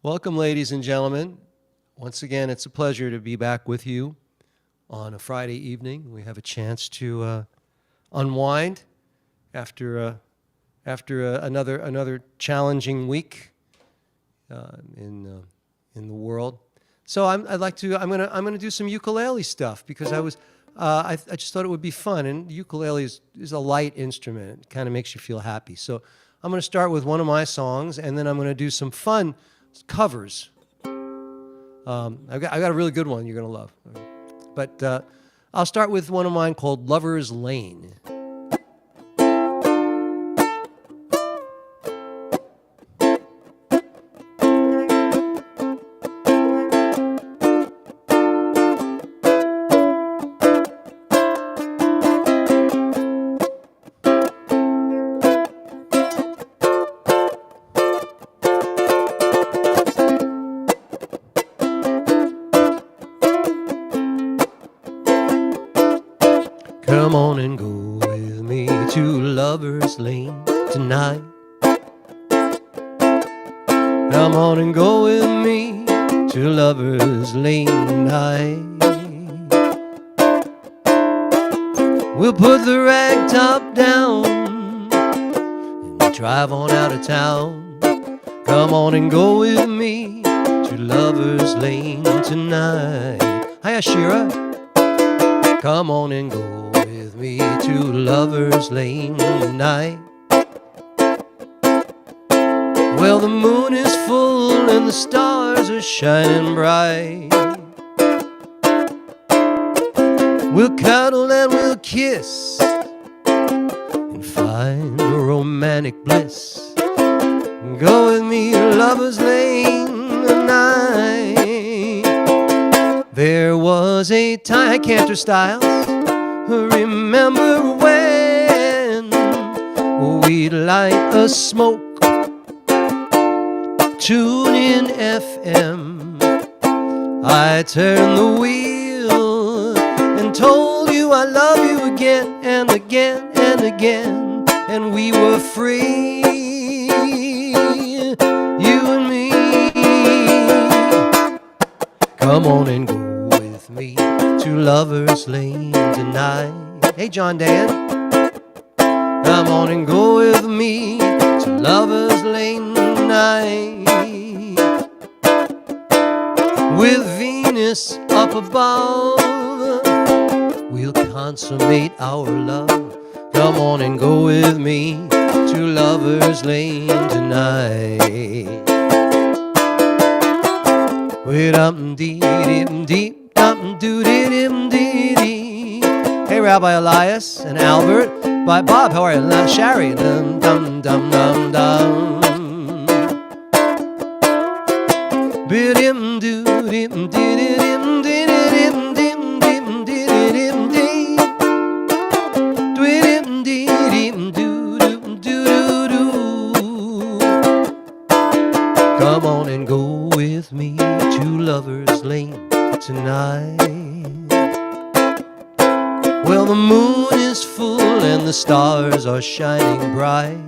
Welcome, ladies and gentlemen. Once again, it's a pleasure to be back with you on a Friday evening. We have a chance to unwind after another challenging week in the world. So I'm gonna do some ukulele stuff because I just thought it would be fun, and ukulele is a light instrument. It kind of makes you feel happy. So I'm gonna start with one of my songs, and then I'm gonna do some fun covers. I've got a really good one you're gonna love, but I'll start with one of mine called "Lover's Lane." Come on and go with me to Lover's Lane tonight. Come on and go with me to Lover's Lane tonight. We'll put the rag top down and drive on out of town. Come on and go with me to Lover's Lane tonight. Hiya, Shira. Come on and go with me to Lover's Lane tonight. Well, the moon is full and the stars are shining bright. We'll cuddle and we'll kiss and find romantic bliss. Go with me to Lover's Lane tonight. There was a time, hi Cantor Styles, remember when we'd light a smoke, tune in FM. I turned the wheel and told you I love you again and again and again, and we were free, you and me. Come on and go with me to Lover's Lane tonight. Hey, John Dan. Come on and go with me to Lover's Lane tonight. With Venus up above, we'll consummate our love. Come on and go with me to Lover's Lane tonight. Hey, Rabbi Elias and Albert. Bye, Bob. How are you? Shari. Dum dum dum dum dum. Bidim do dim didim didim dim dim didim dim. Dwidim didim do do do do. Come on and go with me to Lover's Lane tonight. Well, the moon is full and the stars are shining bright.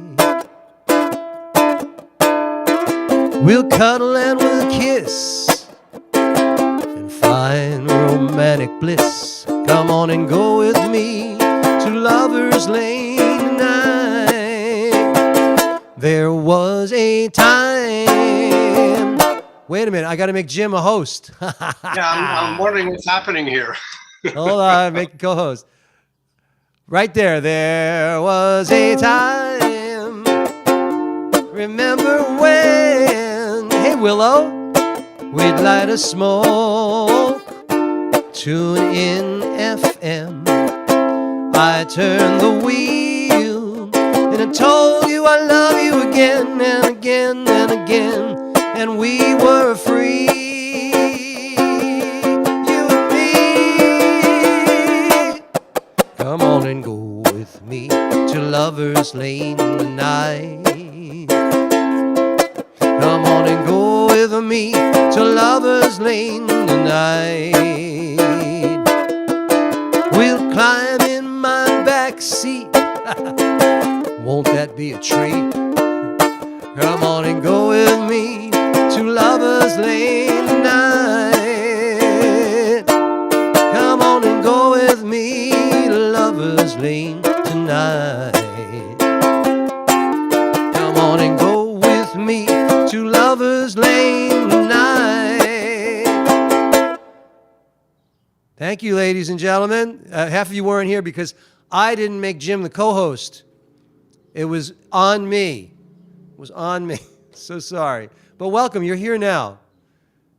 We'll cuddle and we'll kiss and find romantic bliss. Come on and go with me to Lover's Lane tonight. There was a time. Wait a minute, I got to make Jim a host. Yeah, I'm wondering what's happening here. Hold on, make a co-host. Right there. There was a time. Remember when? Hey, Willow. We'd light a smoke. Tune in FM. I turned the wheel and I told you I love you again and again and again, and we were free. Come on and go with me to Lover's Lane tonight. Come on and go with me to Lover's Lane tonight. We'll climb in my back seat. Won't that be a treat? Come on and go with me to Lover's Lover's Lane tonight. Come on and go with me to Lover's Lane tonight. Come on and go with me to Lover's Lane tonight. Thank you, ladies and gentlemen. Half of you weren't here because I didn't make Jim the co-host. It was on me. It was on me. So sorry. But welcome. You're here now.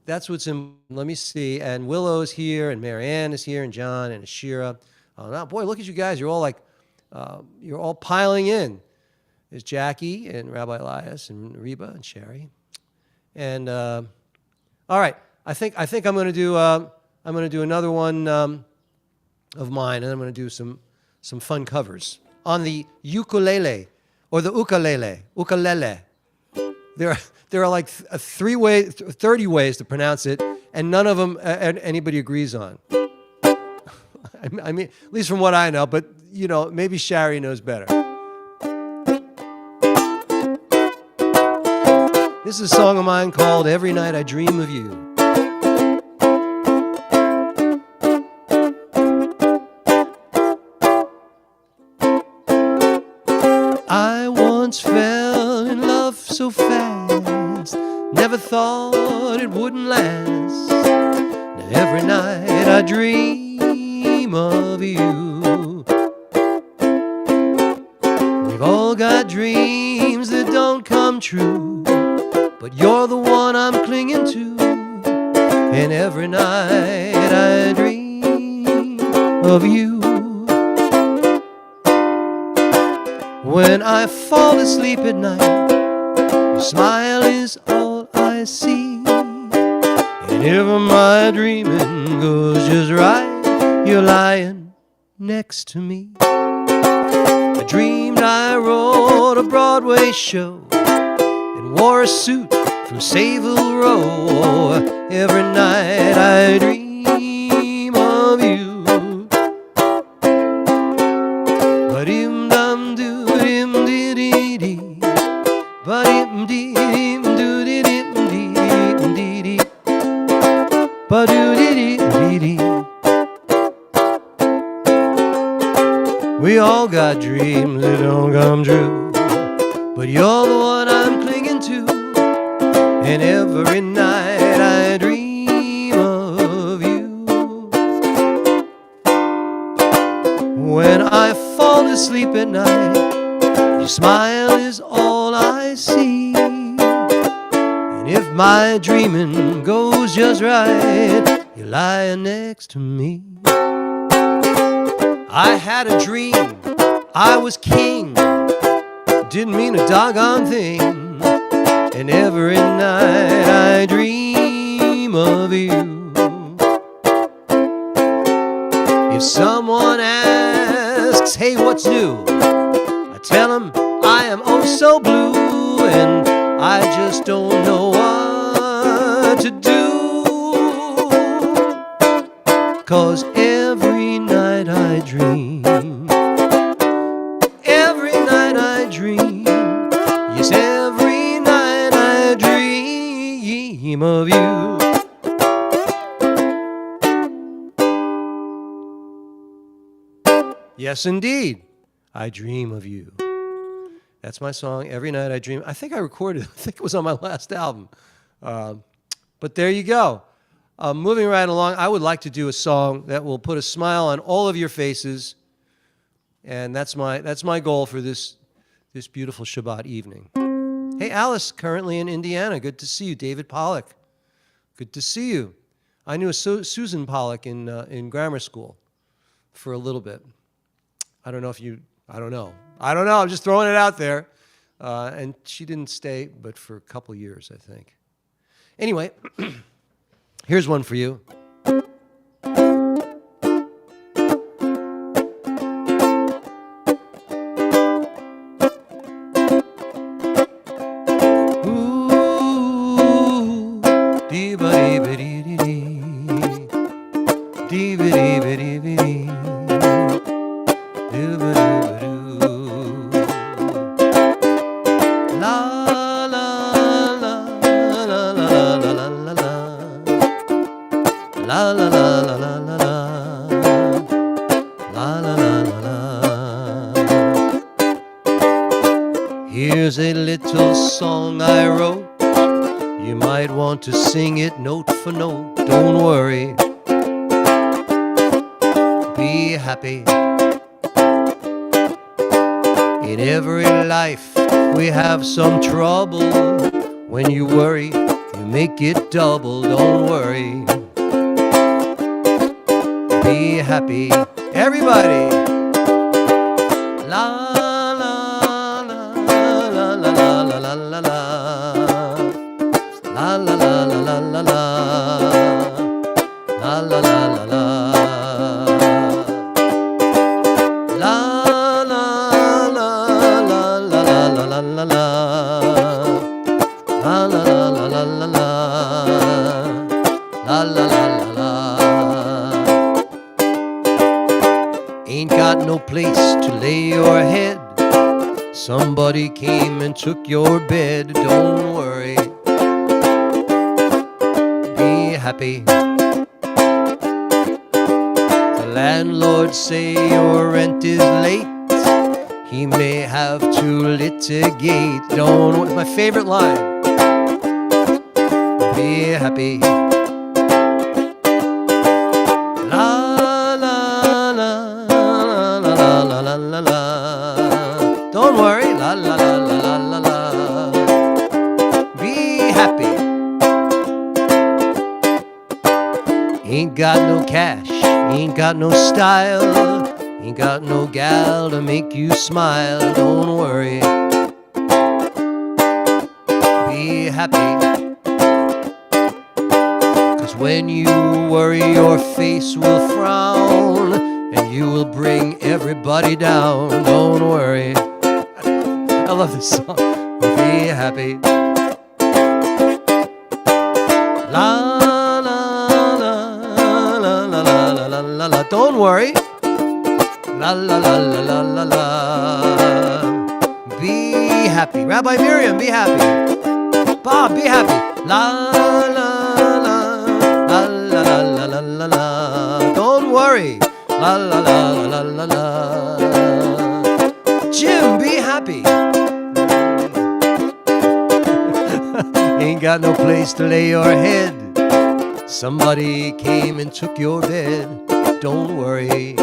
That's what's in. Let me see. And Willow's here, and Marianne is here, and John, and Ashira. Oh, now, boy, look at you guys. You're all like, you're all piling in. There's Jackie and Rabbi Elias and Reba and Sherry. And all right, I think I'm going to do another one of mine, and I'm going to do some fun covers on the ukulele or the ukulele. There are like 30 ways to pronounce it, and none of them anybody agrees on. I mean, at least from what I know, but you know, maybe Shari knows better. This is a song of mine called Every Night I Dream of You. I once fell in love so fast, never thought it wouldn't last. Now every night I dream of you. We've all got dreams that don't come true, but you're the one I'm clinging to. And every night I dream of you. When I fall asleep at night, your smile is all I see. And if my dreaming goes just right, you're lying next to me. I dreamed I wrote a Broadway show and wore a suit from Sayville Row. Every night I dream of you. We all got dreams that don't come true, but you're the one I'm clinging to. And every night I dream of you. When I fall asleep at night, your smile is all I see. And if my dreaming goes just right, you're lying next to me. I had a dream, I was king, didn't mean a doggone thing. And every night I dream of you. If someone asks, hey, what's new? I tell them I am oh so blue, and I just don't know what to do. 'Cause every night I dream, every night I dream, yes, every night I dream of you. Yes, indeed, I dream of you. That's my song, Every Night I Dream. I think I recorded it. I think it was on my last album. But there you go. Moving right along, I would like to do a song that will put a smile on all of your faces, and that's my goal for this beautiful Shabbat evening. Hey, Alice, currently in Indiana. Good to see you. David Pollock. Good to see you. I knew a Susan Pollock in grammar school for a little bit. I don't know. I'm just throwing it out there. And she didn't stay, but for a couple years, I think. Anyway. Here's one for you. Ooh, dee-ba-dee-ba-dee-dee-dee, dee-ba-dee-ba-dee-ba-dee, doo-ba-doo-ba-doo. La la la la la la la la la. La la la la la la la. La la la la la. Here's a little song I wrote. You might want to sing it note for note. Don't worry. Be happy. In every life we have some trouble. When you worry, you make it double. Don't worry. Be happy. Everybody. La la la la la la la la la la. La la la la la la la. La la la la la. La la la la la la la la la. La la la la la la la. La la la la la. Ain't got no place to lay your head. Somebody came and took your bed. Don't worry. Be happy. The landlord say your rent is late. He may have to litigate. Don't. My favorite line. Be happy. La la la la la la la la la. Don't worry. La la la la la la la. Be happy. Ain't got no cash. Ain't got no style. Ain't got no gal to make you smile. Don't worry. Be happy. 'Cause when you worry, your face will frown, and you will bring everybody down. Don't worry. I love this song. Be happy. La la la la la la la la la. Don't worry. La la la la la la la. Be happy. Rabbi Miriam, be happy. Bob, be happy. La la la la la la la la la la. Don't worry. La la la la la la la. Jim, be happy. Ain't got no place to lay your head. Somebody came and took your bed. Don't worry.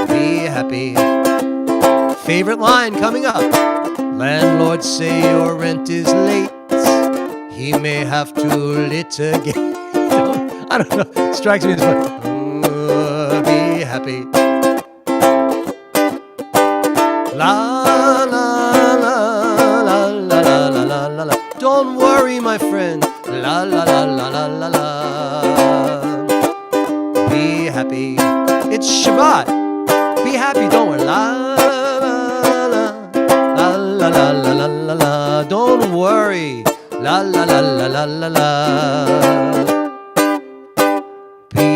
Be happy. Favorite line coming up. Landlord say your rent is late. He may have to litigate. I don't know. Strikes me as fun. Be happy. La la la la la la la la la. Don't worry, my friend. La la la la la la la. Be happy. It's Shabbat. Be happy. Don't worry. La la la la la la la la la. Don't worry. La la la la la la la. Be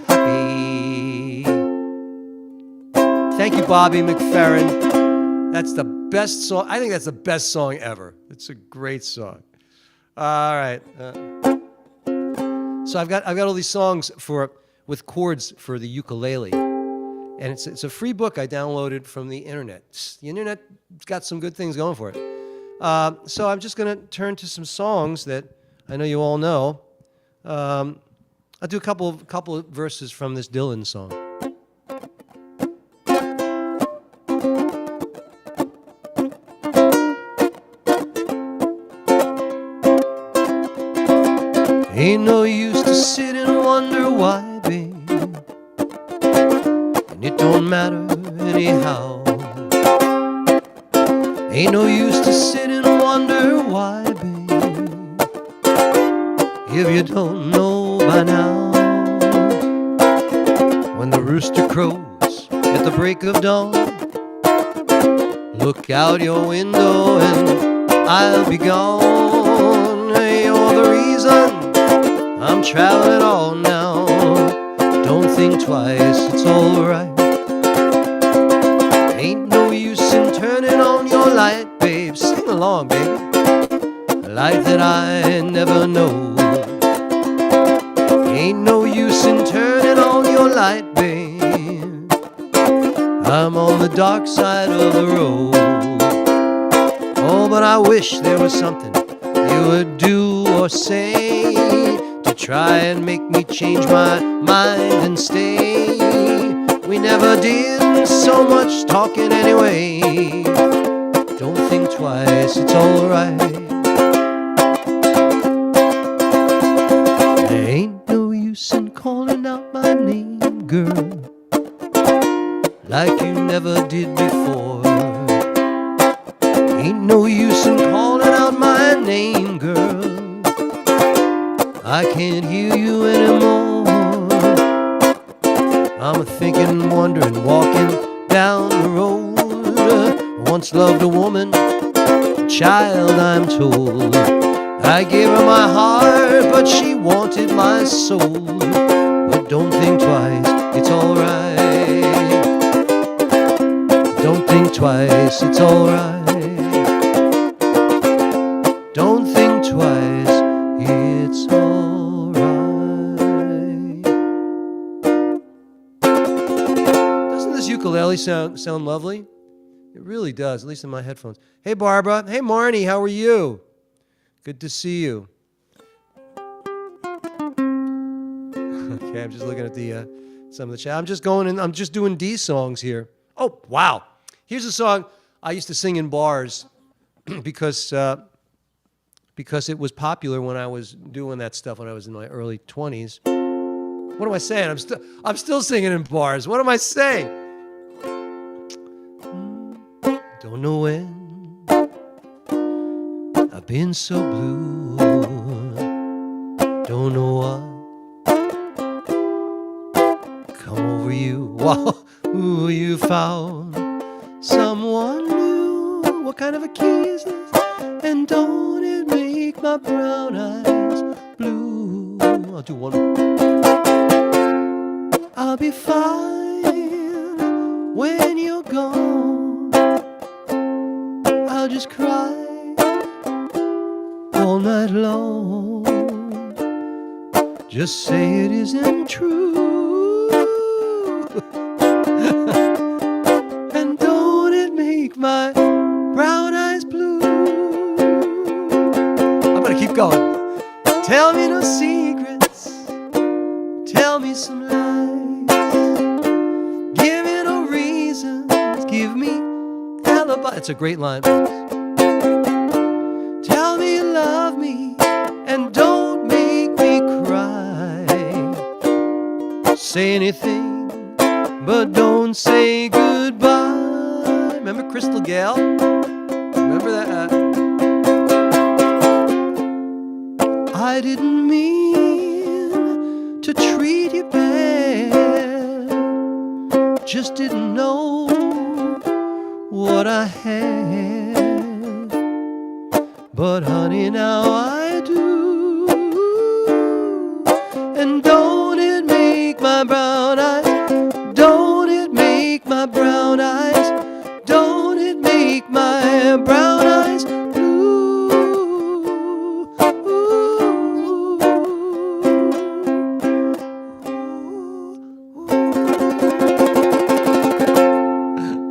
happy. Thank you, Bobby McFerrin. That's the best song. I think that's the best song ever. It's a great song. All right. So I've got all these songs with chords for the ukulele, and it's a free book I downloaded from the internet. The internet's got some good things going for it. So I'm just going to turn to some songs that I know you all know. I'll do a couple of verses from this Dylan song. Ain't no use to sit and wonder why, babe, and it don't matter anyhow. Ain't no use to sit and wonder why, babe, if you don't know by now. When the rooster crows at the break of dawn, look out your window and I'll be gone. You're the reason I'm traveling all now. Don't think twice, it's alright. Ain't no use in turning on your light, babe. Sing along, baby. A light that I never know. Ain't no use in turning on your light, babe. I'm on the dark side of the road. Oh, but I wish there was something you would do or say to try and make me change my mind and stay. We never did so much talking anyway. Don't think twice, it's alright. There ain't no use in calling out my name, girl, like you never did before. Ain't no use in calling out my name, girl. I can't hear you anymore. I'm thinking, wondering, walking down the road. Once loved a woman, a child, I'm told. I gave her my heart, but she wanted my soul. But don't think twice, it's alright. Don't think twice, it's alright. Don't think twice, it's alright. Doesn't this ukulele sound lovely? It really does, at least in my headphones. Hey, Barbara. Hey, Marnie, how are you? Good to see you. Okay, I'm just looking at the some of the chat. I'm just going and I'm just doing D songs here. Oh, wow. Here's a song I used to sing in bars because it was popular when I was doing that stuff when I was in my early 20s. What am I saying? I'm still singing in bars. What am I saying? Don't know when I've been so blue. Don't know what come over you. Wow, ooh, you found someone new. What kind of a key is this? And don't it make my brown eyes blue? I'll do one more. I'll be fine when you're gone. I'll just cry all night long. Just say it isn't true. And don't it make my brown eyes blue? I'm gonna keep going. Tell me no secrets. Tell me some lies. Give me no reasons. Give me alibi. It's a great line. Tell me you love me and don't make me cry. Say anything, but don't say goodbye. Remember Crystal Gale? Remember that? I didn't mean to treat you bad. Just didn't know what I had. But honey, now I do. And don't it make my brown eyes, don't it make my brown eyes, don't it make my brown eyes blue?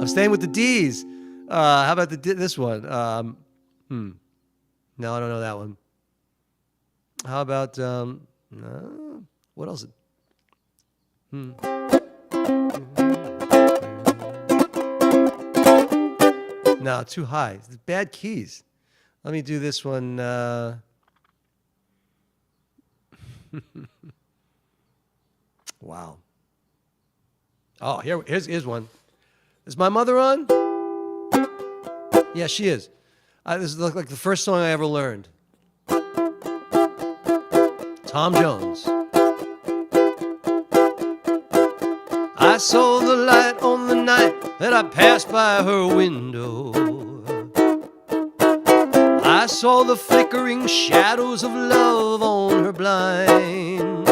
I'm staying with the D's. How about this one? No, I don't know that one. How about no, what else? No, too high. It's bad keys. Let me do this one. Wow. Oh, here's one. Is my mother on? Yeah, she is. This is like the first song I ever learned. Tom Jones. I saw the light on the night that I passed by her window. I saw the flickering shadows of love on her blind.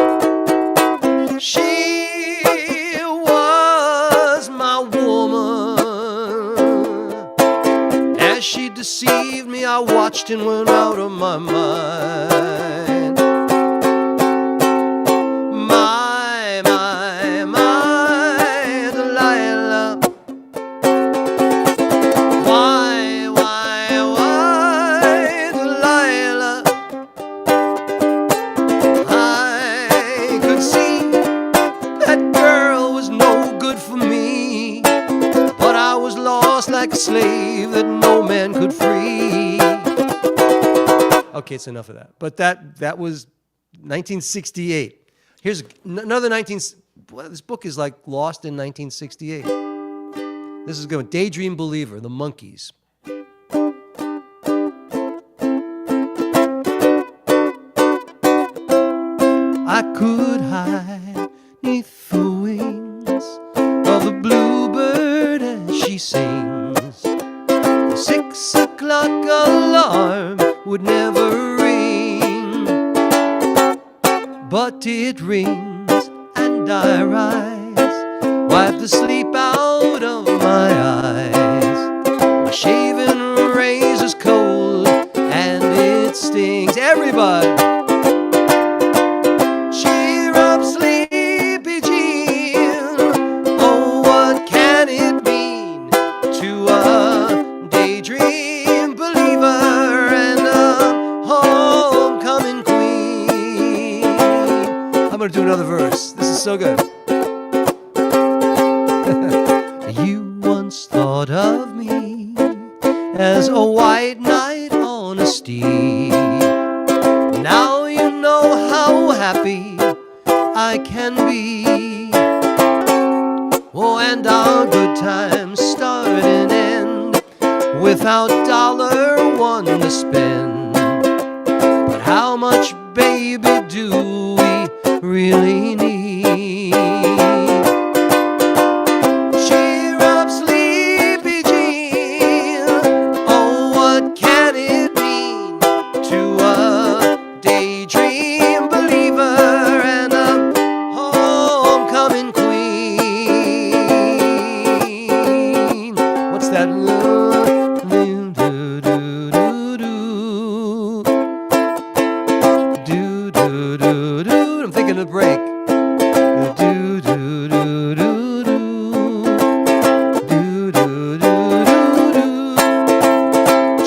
She was my woman. As she deceived me, I watched and went out of my mind. Okay, it's enough of that. But that was 1968. Here's another 19. Well, this book is like lost in 1968. This is good. Daydream Believer, the Monkees. I could hide neath the wings of the bluebird as she sings. The 6 o'clock alarm would never ring, but it rings and I rise, wipe the sleep out of my eyes. My shaving razor's cold and it stings. Everybody! Cheer up, sleepy Jean. Oh, what can it mean to a daydream believer and a homecoming queen? I'm going to do another verse. This is so good. You once thought of me as a white knight on a steed. Now you know how happy I can be. Oh, and our good times start and end without $1 to spend. But how much, baby, do we really need? Cheer up, sleepy Jean. Oh, what can it mean to a daydream believer and a homecoming queen? What's that? I'm thinking of the break.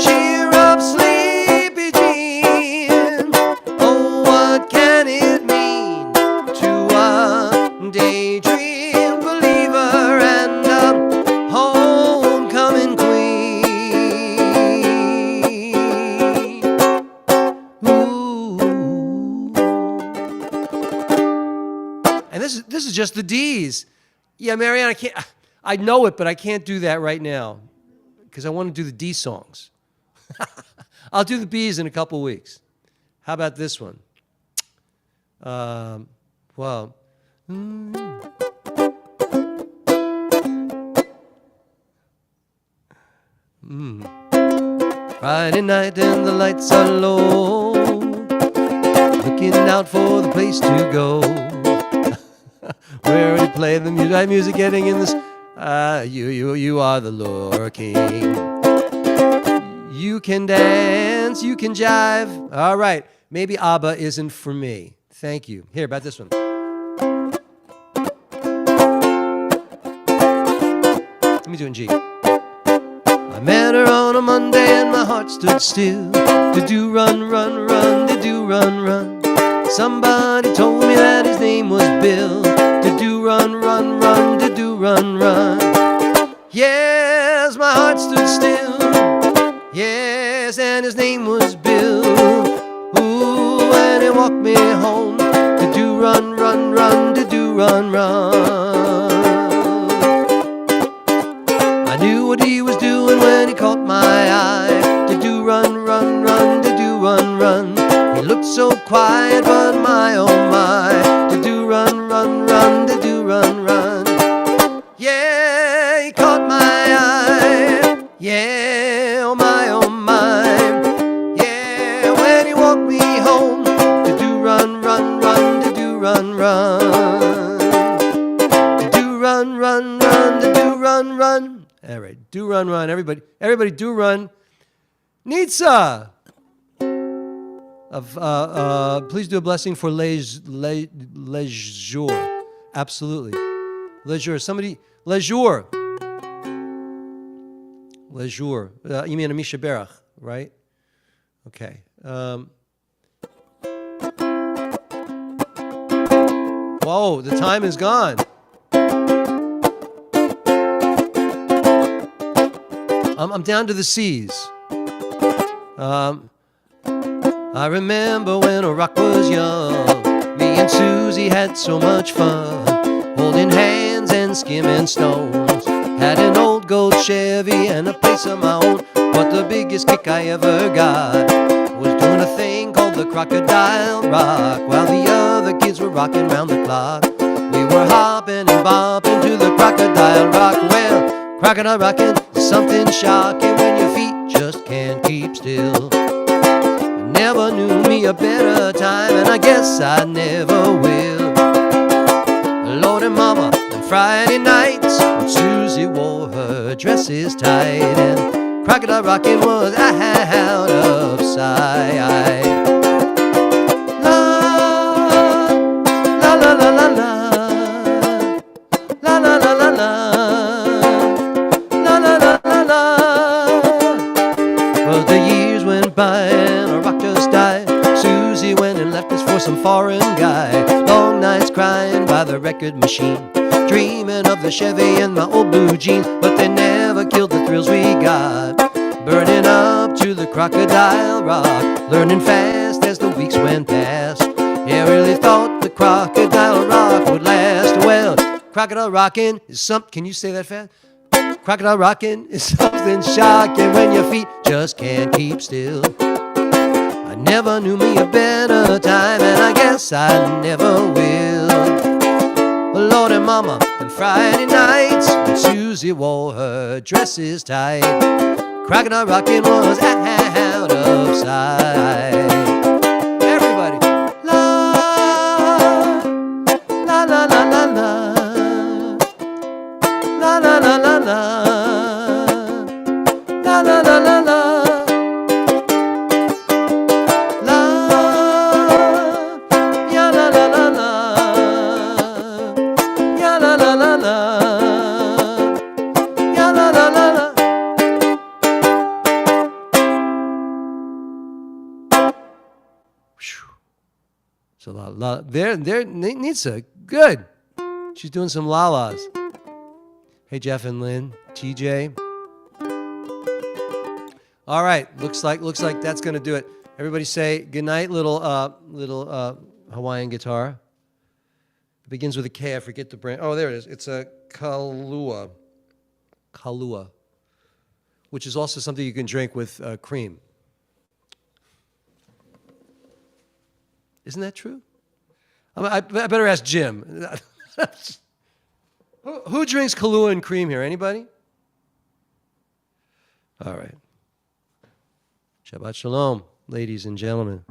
Cheer up, sleepy Jean. Oh, what can it mean to a daydream believer and a homecoming queen? Ooh. And this is just the D's. Yeah, Marianne, I can't. I know it, but I can't do that right now because I want to do the D songs. I'll do the B's in a couple weeks. How about this one? Well. Friday night and the lights are low, looking out for the place to go. Where we play the music getting in this. You are the Lord King. You can dance, you can jive. All right, maybe ABBA isn't for me. Thank you. Here, about this one. Let me do it in G. I met her on a Monday and my heart stood still. Do run, run, run, do run, run. Somebody told me that his name was Bill. Do run, run, run, do run, run. Yes, my heart stood still. Yes, and his name was Bill. Ooh, and he walked me home. Do run, run, run, do run, run. I knew what he was doing when he caught my eye. Do run, run, run, do run, run. He looked so quiet, but my oh my. Do run, run, run, do run, run. Yeah, he caught my eye. Yeah, oh my, oh my. Yeah, when he walked me home. Do run, run, run, do run, run. Do run, run, run, do run, run. All right, do run, run. Everybody, do run. Nitsa. Please do a blessing for leisure. Absolutely. Leisure. Somebody, leisure. Leisure. You mean Amisha Berach, right? Okay. Whoa, the time is gone. I'm down to the C's. I remember when a rock was young, me and Susie had so much fun, holding hands and skimming stones. Had an old gold Chevy and a place of my own, but the biggest kick I ever got was doing a thing called the Crocodile Rock, while the other kids were rocking round the clock. We were hopping and bopping to the Crocodile Rock. Well, crocodile rocking is something shocking when your feet just can't keep still. I never knew me a better time, and I guess I never will. Lord and Mama, and Friday nights when Susie wore her dresses tight, and crocodile rocking was out of sight. La la la la la la. La la la la la, la la la la la. Well, the years went by and our rock just died. Susie went and left us for some foreign guy. Long nights crying by the record machine, dreaming of the Chevy and my old blue jeans, but they never killed the thrills we got. Burning up to the Crocodile Rock, learning fast as the weeks went past. Yeah, really thought the Crocodile Rock would last. Well, crocodile rocking is something, can you say that fast? Crocodile rocking is something shocking when your feet just can't keep still. I never knew me a better time, and I guess I never will. Lord and Mama, and Friday nights when Susie wore her dresses tight, crocodile rocking was out of sight. Everybody, la la la la la la. La la la la la, la la la la la, la, ya la la la la, ya la la la la, ya la la la la. So la there needs a good. She's doing some la-las. Hey, Jeff and Lynn, TJ. All right, looks like that's gonna do it. Everybody say good night, little Hawaiian guitar. It begins with a K. I forget the brand. Oh, there it is. It's a Kalua, which is also something you can drink with cream. Isn't that true? I better ask Jim. Who drinks Kahlua and cream here? Anybody? All right. Shabbat Shalom, ladies and gentlemen.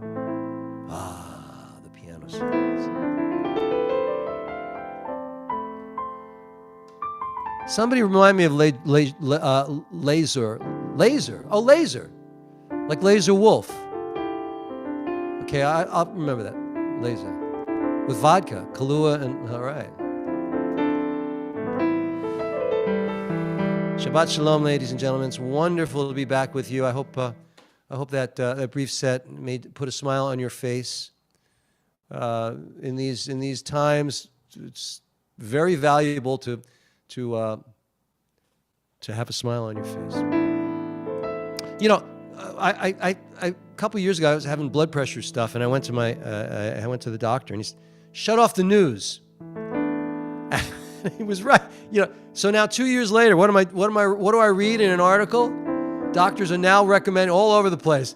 Ah, the piano sounds. Somebody remind me of Laser. Laser. Oh, Laser. Like Laser Wolf. Okay, I'll remember that. Laser. With vodka, Kahlua, and all right. Shabbat Shalom, ladies and gentlemen. It's wonderful to be back with you. I hope that that brief set put a smile on your face. In these times, it's very valuable to have a smile on your face. You know, I a couple years ago I was having blood pressure stuff, and I went to the doctor, and he said, "Shut off the news." He was right. You know, so now 2 years later, what do I read in an article? Doctors are now recommending all over the place.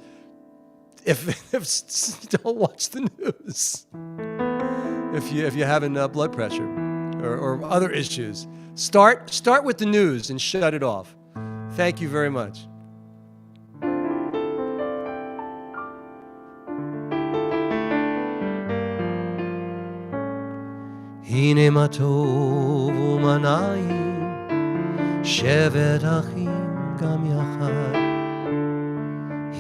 If don't watch the news. If you're having blood pressure or other issues, start with the news and shut it off. Thank you very much. הנה מה טוב ומה נעים, שבת אחים גם יחד.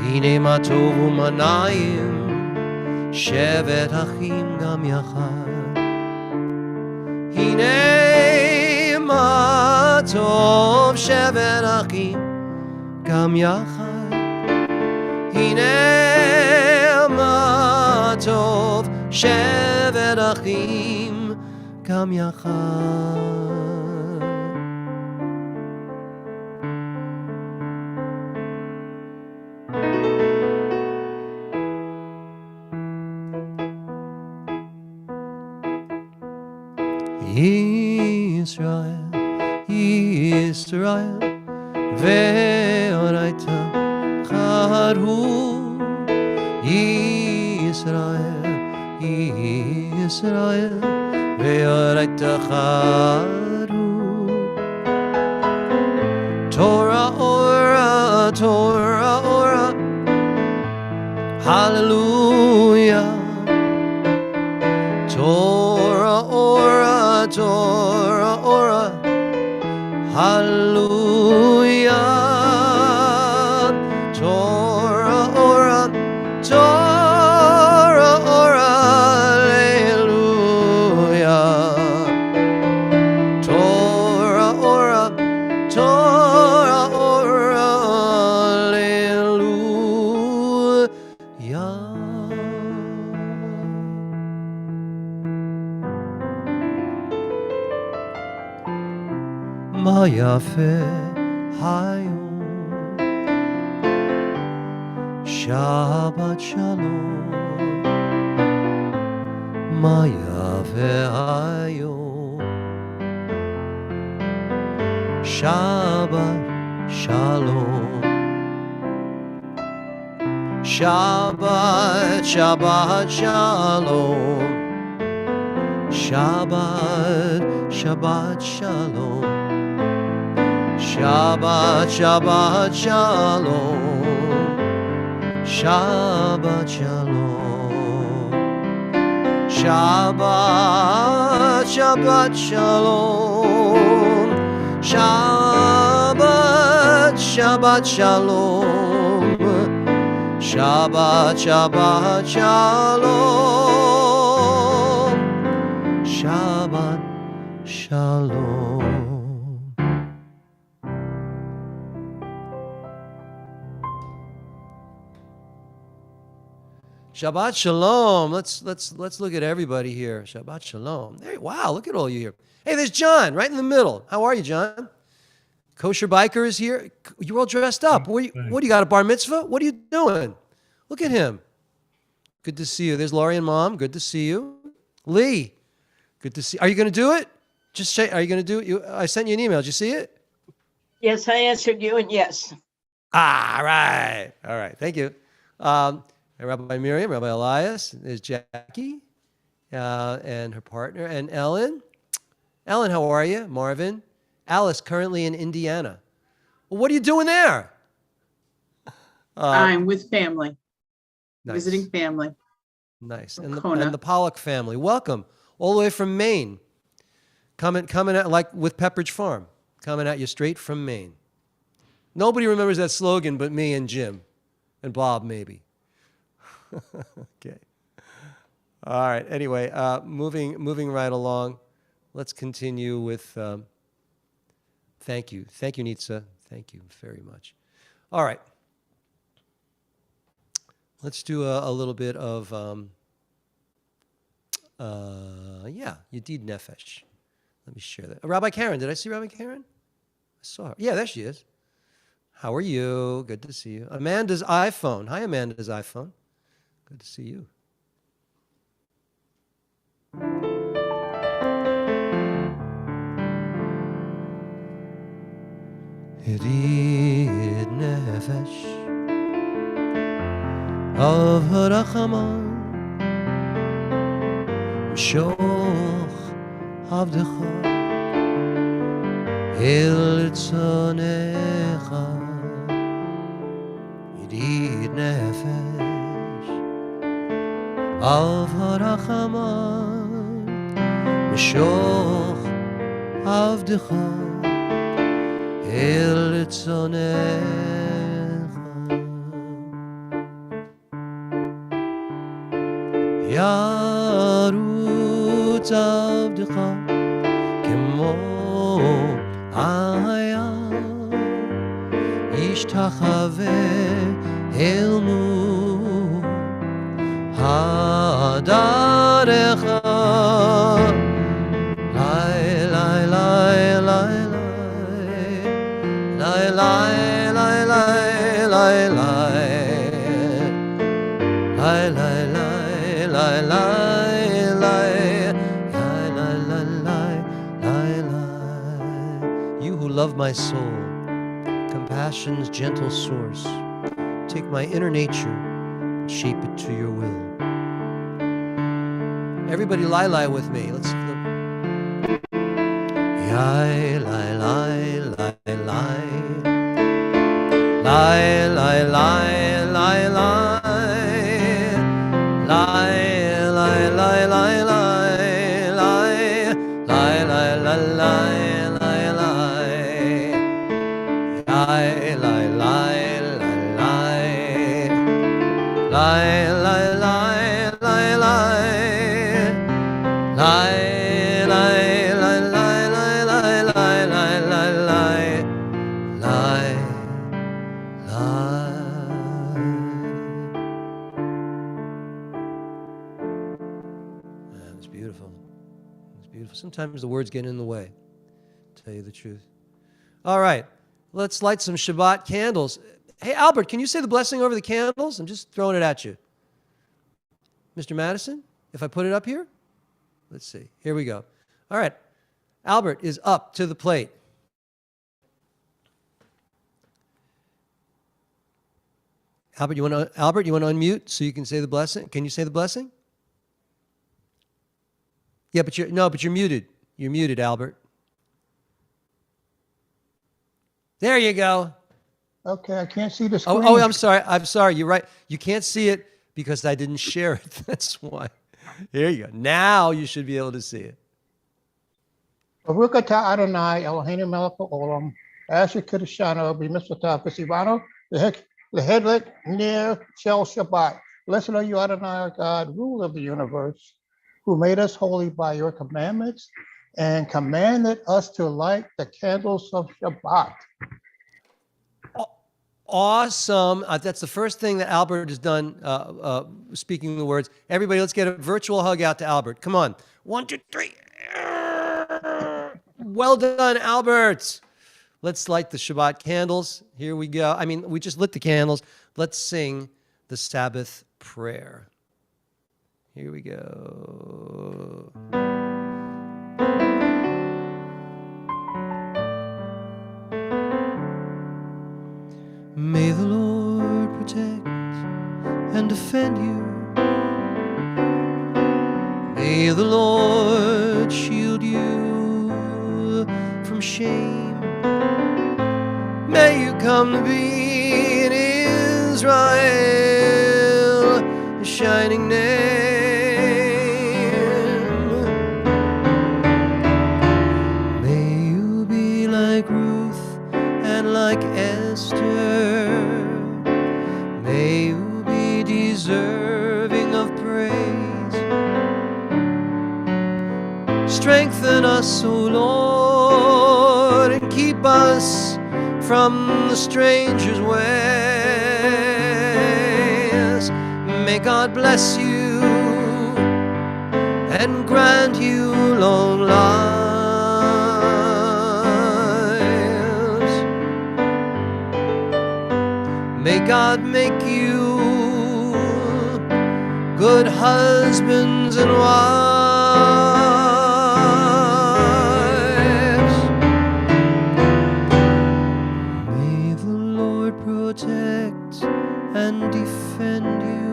הנה מה טוב ומה נעים, שבת אחים גם יחד. הנה מה טוב, שבת אחים גם יחד. הנה מה טוב, שבת אחים גם יחד. Yisrael, Yisrael, ve'oraita charu. Yisrael, Yisrael, ve'oraita charu. Torah ora, Torah ora, hallelujah. Torah ora, Torah ora, hallelujah. Torah ora, Torah ora, hallelujah. Torah ora, Torah ora, hallelujah. מה יפה היום, שבת שלום. מה יפה היום, שבת שלום. שבת, שבת שלום. שבת, שבת שלום. Shabbat, Shabbat Shalom. Shabbat Shalom. Shabbat, Shabbat Shalom. Shabbat, Shabbat Shalom. Shabbat, Shabbat Shalom. Shabbat Shalom. Shabbat Shalom. Let's look at everybody here. Shabbat Shalom. Hey, wow, look at all you here. Hey, there's John right in the middle. How are you, John? Kosher Biker is here. You're all dressed up. What do you got, a bar mitzvah? What are you doing? Look at him. Good to see you. There's Laurie and Mom. Good to see you. Lee, good to see you. Are you going to do it? Just say, are you going to do it? I sent you an email. Did you see it? Yes, I answered you, and yes. All right. All right. Thank you. Rabbi Miriam, Rabbi Elias, there's Jackie and her partner, and Ellen. Ellen, how are you? Marvin. Alice, currently in Indiana. Well, what are you doing there? I'm with family, Nice. visiting family. Nice. From And Kona. the Pollock family. Welcome. All the way from Maine. Coming at, like with Pepperidge Farm. Coming at you straight from Maine. Nobody remembers that slogan but me and Jim. And Bob, maybe. Okay. All right. Anyway, moving right along. Let's continue with thank you. Thank you, Nitsa. Thank you very much. All right. Let's do a little bit of Yedid Nefesh. Let me share that. Rabbi Karen, did I see Rabbi Karen? I saw her. Yeah, there she is. How are you? Good to see you. Amanda's iPhone. Hi, Amanda's iPhone. Good to see you. Yedid Nefesh of Harachaman Shoch Avdecha El Tzonecha Yedid Nefesh of Harachaman Shoch Avdecha El Tzonecha Yarutz Avdecha Kemo Aya Ishtachave Elmu Hadarecha Lai Lai Lai Lai Lai Lai Lai Lai Lai Lai Lai Lai Lai Lai Lai Lai Lai Lai love my soul, compassion's gentle source. Take my inner nature and shape it to your will. Everybody lie with me. Let's look. Lie, lie, lie, lie, lie. Lie, lie, lie, lie, lie. Lie, lie, lie, lie, lie. Lie, lie, lie, lie, lie, lie, lie. Lie, lie, lie, lie, lie. Lie, lie, lie, lie, lie. Lie, lie, lie, lie, lie, lie, lie, lie, lie, lie, lie. That was beautiful. It was beautiful. Sometimes the words get in the way, to tell you the truth. All right, let's light some Shabbat candles. Hey, Albert, can you say the blessing over the candles? I'm just throwing it at you. Mr. Madison, if I put it up here? Let's see. Here we go. All right. Albert is up to the plate. Albert, you want to unmute so you can say the blessing? Can you say the blessing? Yeah, but you're muted. You're muted, Albert. There you go. Okay, I can't see the screen. Oh, I'm sorry. You're right. You can't see it because I didn't share it. That's why. Here you go. Now you should be able to see it. Baruch atah Adonai Eloheinu melech haolam, asher kiddushanu b'mitzvotav v'tzivanu l'hedlik ner shel Shabbat. Blessed are you, Adonai, our God, ruler of the universe, who made us holy by your commandments and commanded us to light the candles of Shabbat. Awesome. That's the first thing that Albert has done, speaking the words. Everybody, let's get a virtual hug out to Albert. Come on. 1, 2, 3. Well done, Albert. Let's light the Shabbat candles. Here we go. We just lit the candles. Let's sing the Sabbath prayer. Here we go. May the Lord protect and defend you. May the Lord shield you from shame. May you come to be in Israel a shining name. May you be like Ruth and like Esther. May you be deserving of praise. Strengthen us, O Lord, and keep us from the stranger's ways. May God bless you and grant you long lives. May God make you good husbands and wives. May the Lord protect and defend you.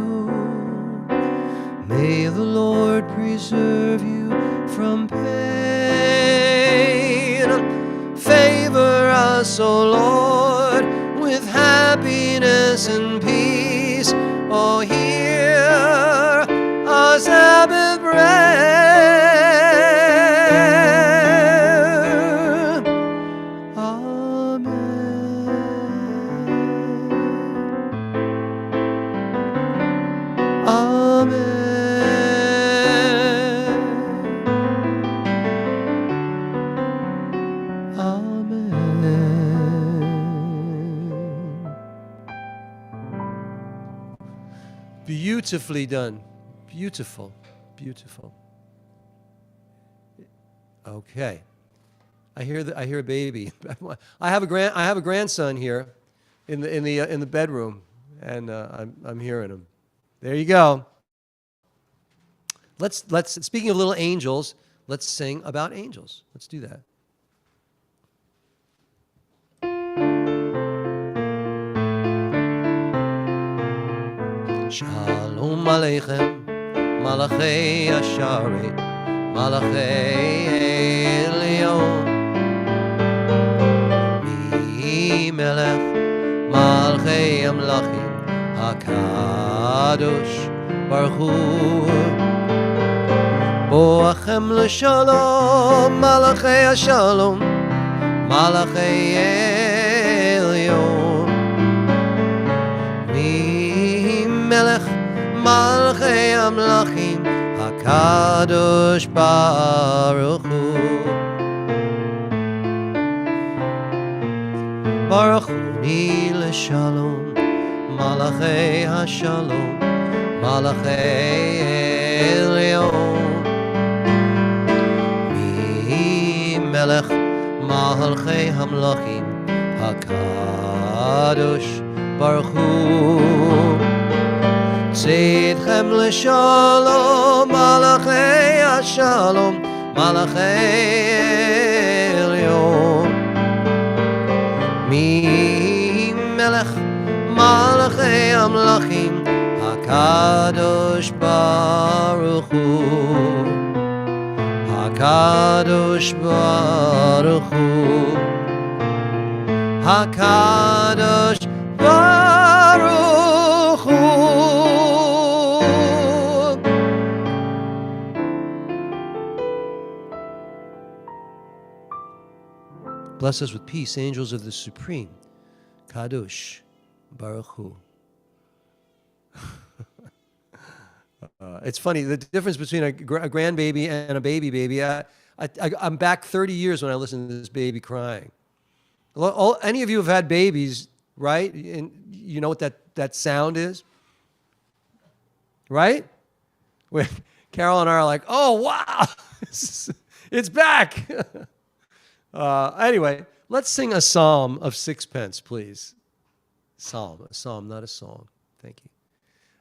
May the Lord preserve you from pain. Favor us, O Lord, with happiness and peace. Oh, hear our Sabbath prayer. Amen. Amen. Beautifully done. Beautiful. Beautiful. Okay. I hear a baby. I have a grandson here in the bedroom, and I'm hearing him. There you go. Let's speaking of little angels, let's sing about angels. Let's do that. Shalom Aleichem, Malachei Asharet, Malachei Elyon. Mi Melech, Malchei Amlachim, HaKadosh Baruch Hu. Boachem l'shalom, Malachei Shalom, Malachei Elyon. Mi Melech Malchei Amlachim HaKadosh Baruch Hu. Baruch Hu Ni l'shalom, Malachei Hashalom, Malachei Elyon. Mi Melech Malchei Amlachim HaKadosh Baruch Hu. Tzidchem l'shalom, Malachei Hashalom, Malachei Elyon. Mi Melech Malachei Amlachim HaKadosh Baruch Hu. HaKadosh Baruch Hu. HaKadosh Baruch Hu. Bless us with peace, angels of the Supreme. Kadosh Baruch Hu. It's funny, the difference between a grandbaby and a baby. I'm back 30 years when I listen to this baby crying. Any of you have had babies, right? And you know what that sound is? Right? When Carol and I are like, oh, wow, it's back. Anyway, let's sing a psalm of sixpence, please. A psalm, not a song. Thank you.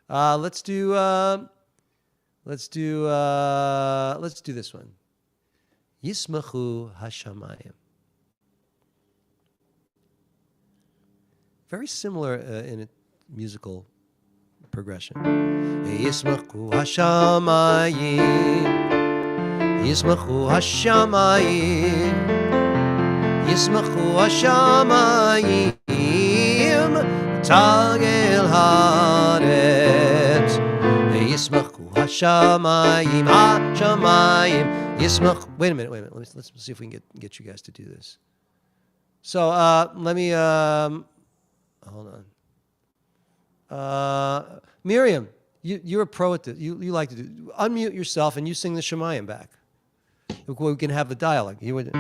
Let's do this one. Yismachu Hashamayim. Very similar in a musical progression. Yismachu Hashamayim. Yismachu Hashamayim. Yismachu Hashamayim. Tagel Haaretz. Yismachu Hashamayim. Hashamayim. Yismachu. Wait a minute. Let's see if we can get you guys to do this. So let me hold on. Miriam, you're a pro at this. You like to do. Unmute yourself and you sing the Shemayim back. We can have the dialogue. You would.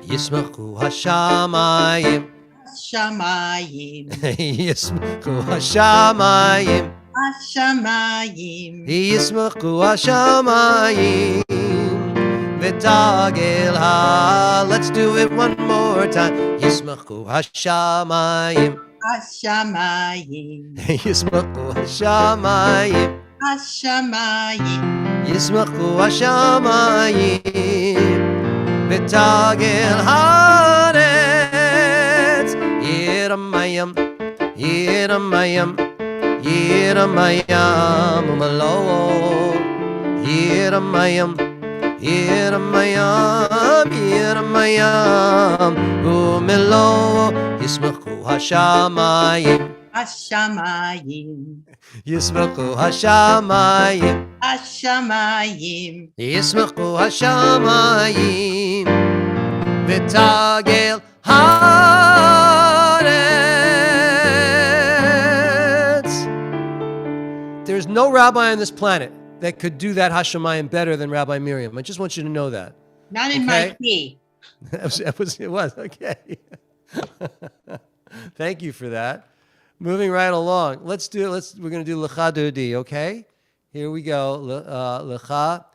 Yismachu Hashamayim. Hashamayim. Yismachu Hashamayim. Hashamayim. Yismachu Hashamayim. V'tagel ha. Let's do it one more time. Yismachu Hashamayim. Hashamayim. Yismachu Hashamayim. Hashamayim. Yismachu Hashamayim. V'tagel haaretz. Yiramayim. Yiramayim. Yiramayim. Umalo. Yiramayim. Yiramayim. Yiramayim. Umalo. Yismachu Hashamayim. Hashamayim. Yismachu Hashamayim. Hashamayim. Yismachu Hashamayim. V'tagel haaretz. There's no rabbi on this planet that could do that Hashamayim better than Rabbi Miriam. I just want you to know that. Not in my key. It was okay. Thank you for that. Moving right along. We're going to do Lecha Dodi, okay? Here we go. Lecha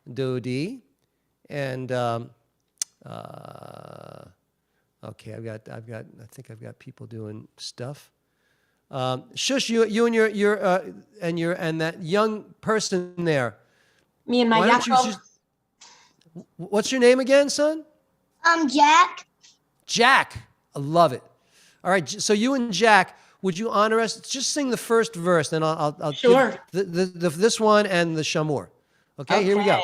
Dodi. And okay, I think I've got people doing stuff. Shush, you and that young person there. Me and my Why don't you Yaakov. what's your name again, son? Jack. Jack. I love it. All right, so you and Jack, would you honor us? Just sing the first verse, then I'll Sure. give this one and the Shamor. Okay, here we go.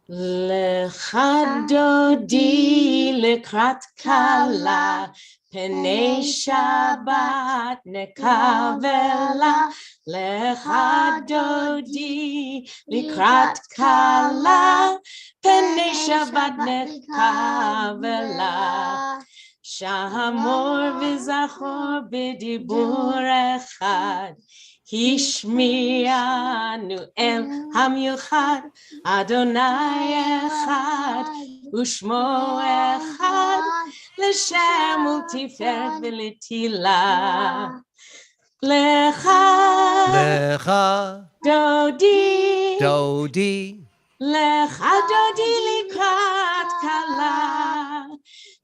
Lecha dodi lekrat kala, penei Shabbat nekavela. Lecha dodi lekrat kala, penei Shabbat nekavela. Shamor v'zachor b'dibur echad, Hishmianu el hamiuchad, Adonai echad, Ushmo echad, L'shem u'tiferet v'letila. Lecha Lecha dodi, dodi. Lecha dodi likrat kala,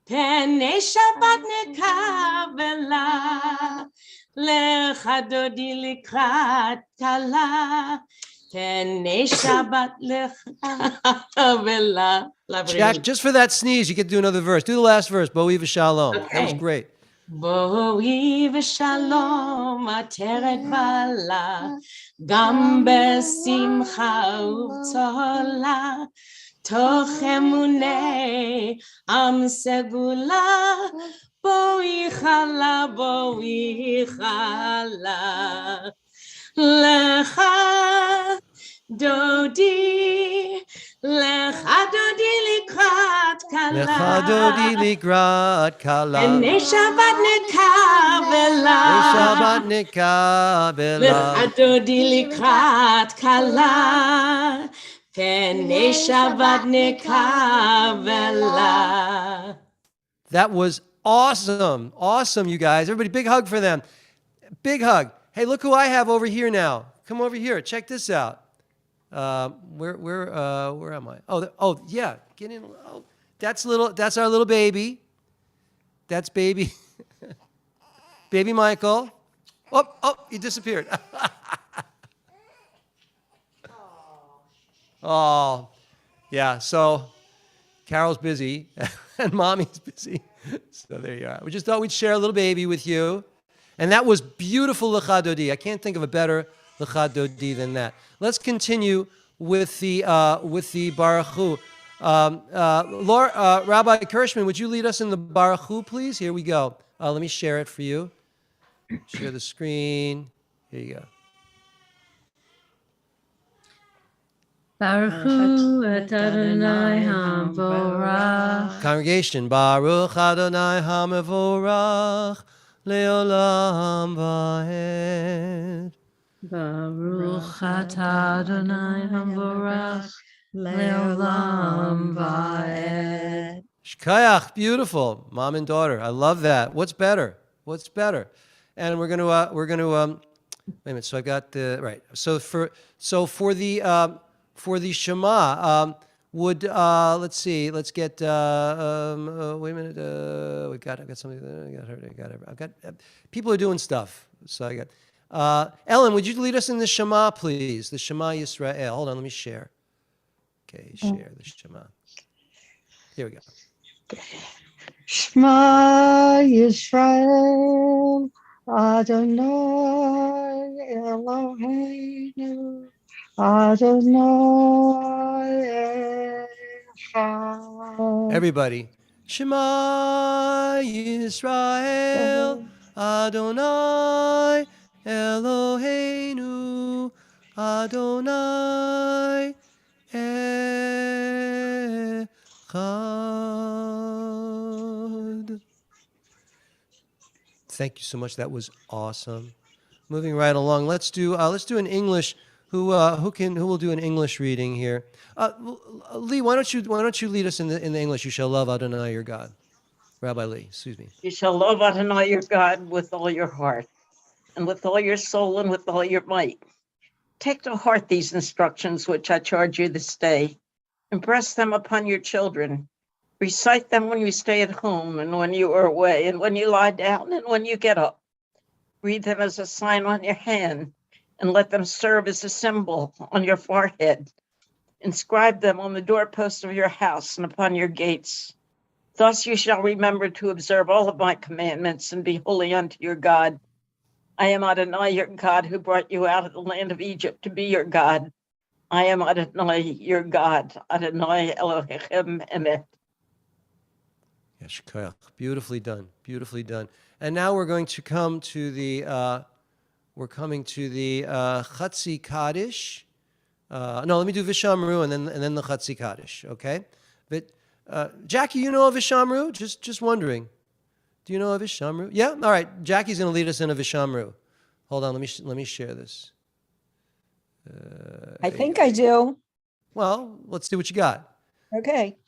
Penei Shabbat nekavela. Lecha dodi likrat kala, Penei Shabbat nekavela. Jack, just for that sneeze, you get to do another verse. Do the last verse, Bo'i v'shalom. That was Okay. great. Bo'i v'shalom ateret bala, Gam besimcha u'tzola, Toch emunei am segula, Bo'i chala, Bo'i chala. Lecha dodi, Lecha dodi likrat kala, Lecha dodi likrat kala. Penei Shabbat nekavela. Shabbat nekabela. Lecha dodi likrat kala, Penei Shabbat nekavela. That was awesome. Awesome, you guys. Everybody, big hug for them. Big hug. Hey, look who I have over here now. Come over here. Check this out. Where am I? Oh, yeah. Get in. Oh, that's our little baby. That's baby. Baby Michael. Oh, he disappeared. Oh, yeah. So Carol's busy and Mommy's busy. So there you are. We just thought we'd share a little baby with you. And that was beautiful Lecha Dodi. I can't think of a better Lecha Dodi than that. Let's continue with the Baruch Hu. Rabbi Kirschman, would you lead us in the Baruch Hu, please? Here we go. Let me share it for you. Share the screen. Here you go. Baruch Hu et Adonai HaMevorach. Congregation, Baruch Adonai HaMevorach Leolam Vaed. Baruch atah Adonai HaMevorach Leolam Vaed. Shkayach, beautiful, mom and daughter. I love that. What's better? What's better? And we're going to wait a minute. So I got the right. So for the Shema, let's see. Let's get. Wait a minute. I've got something. I've got people are doing stuff. So I got. Ellen, would you lead us in the Shema, please? The Shema Yisrael. Hold on, let me share. Okay, share the Shema. Here we go. Shema Yisrael, Adonai Eloheinu, Adonai Echad. Everybody. Shema Yisrael, Adonai Eloheinu, Adonai Echad. Thank you so much. That was awesome. Moving right along. Let's do an English. Who will do an English reading here? Lee, why don't you lead us in the English? You shall love Adonai your God. Rabbi Lee, excuse me. You shall love Adonai your God with all your heart, and with all your soul, and with all your might. Take to heart these instructions which I charge you this day. Impress them upon your children. Recite them when you stay at home, and when you are away, and when you lie down, and when you get up. Read them as a sign on your hand, and let them serve as a symbol on your forehead. Inscribe them on the doorposts of your house and upon your gates. Thus you shall remember to observe all of my commandments and be holy unto your God. I am Adonai, your God, who brought you out of the land of Egypt to be your God. I am Adonai, your God. Adonai Elohim Emet. Yes, beautifully done, beautifully done. And now we're going to come to the Chatzi Kaddish. No, let me do Vishamru and then the Chatzi Kaddish. Okay, but Jackie, you know of Vishamru? Just wondering. Do you know of Vishamru? Yeah. All right. Jackie's going to lead us in a Vishamru. Hold on. Let me share this. I think I do. Well, let's see what you got. Okay.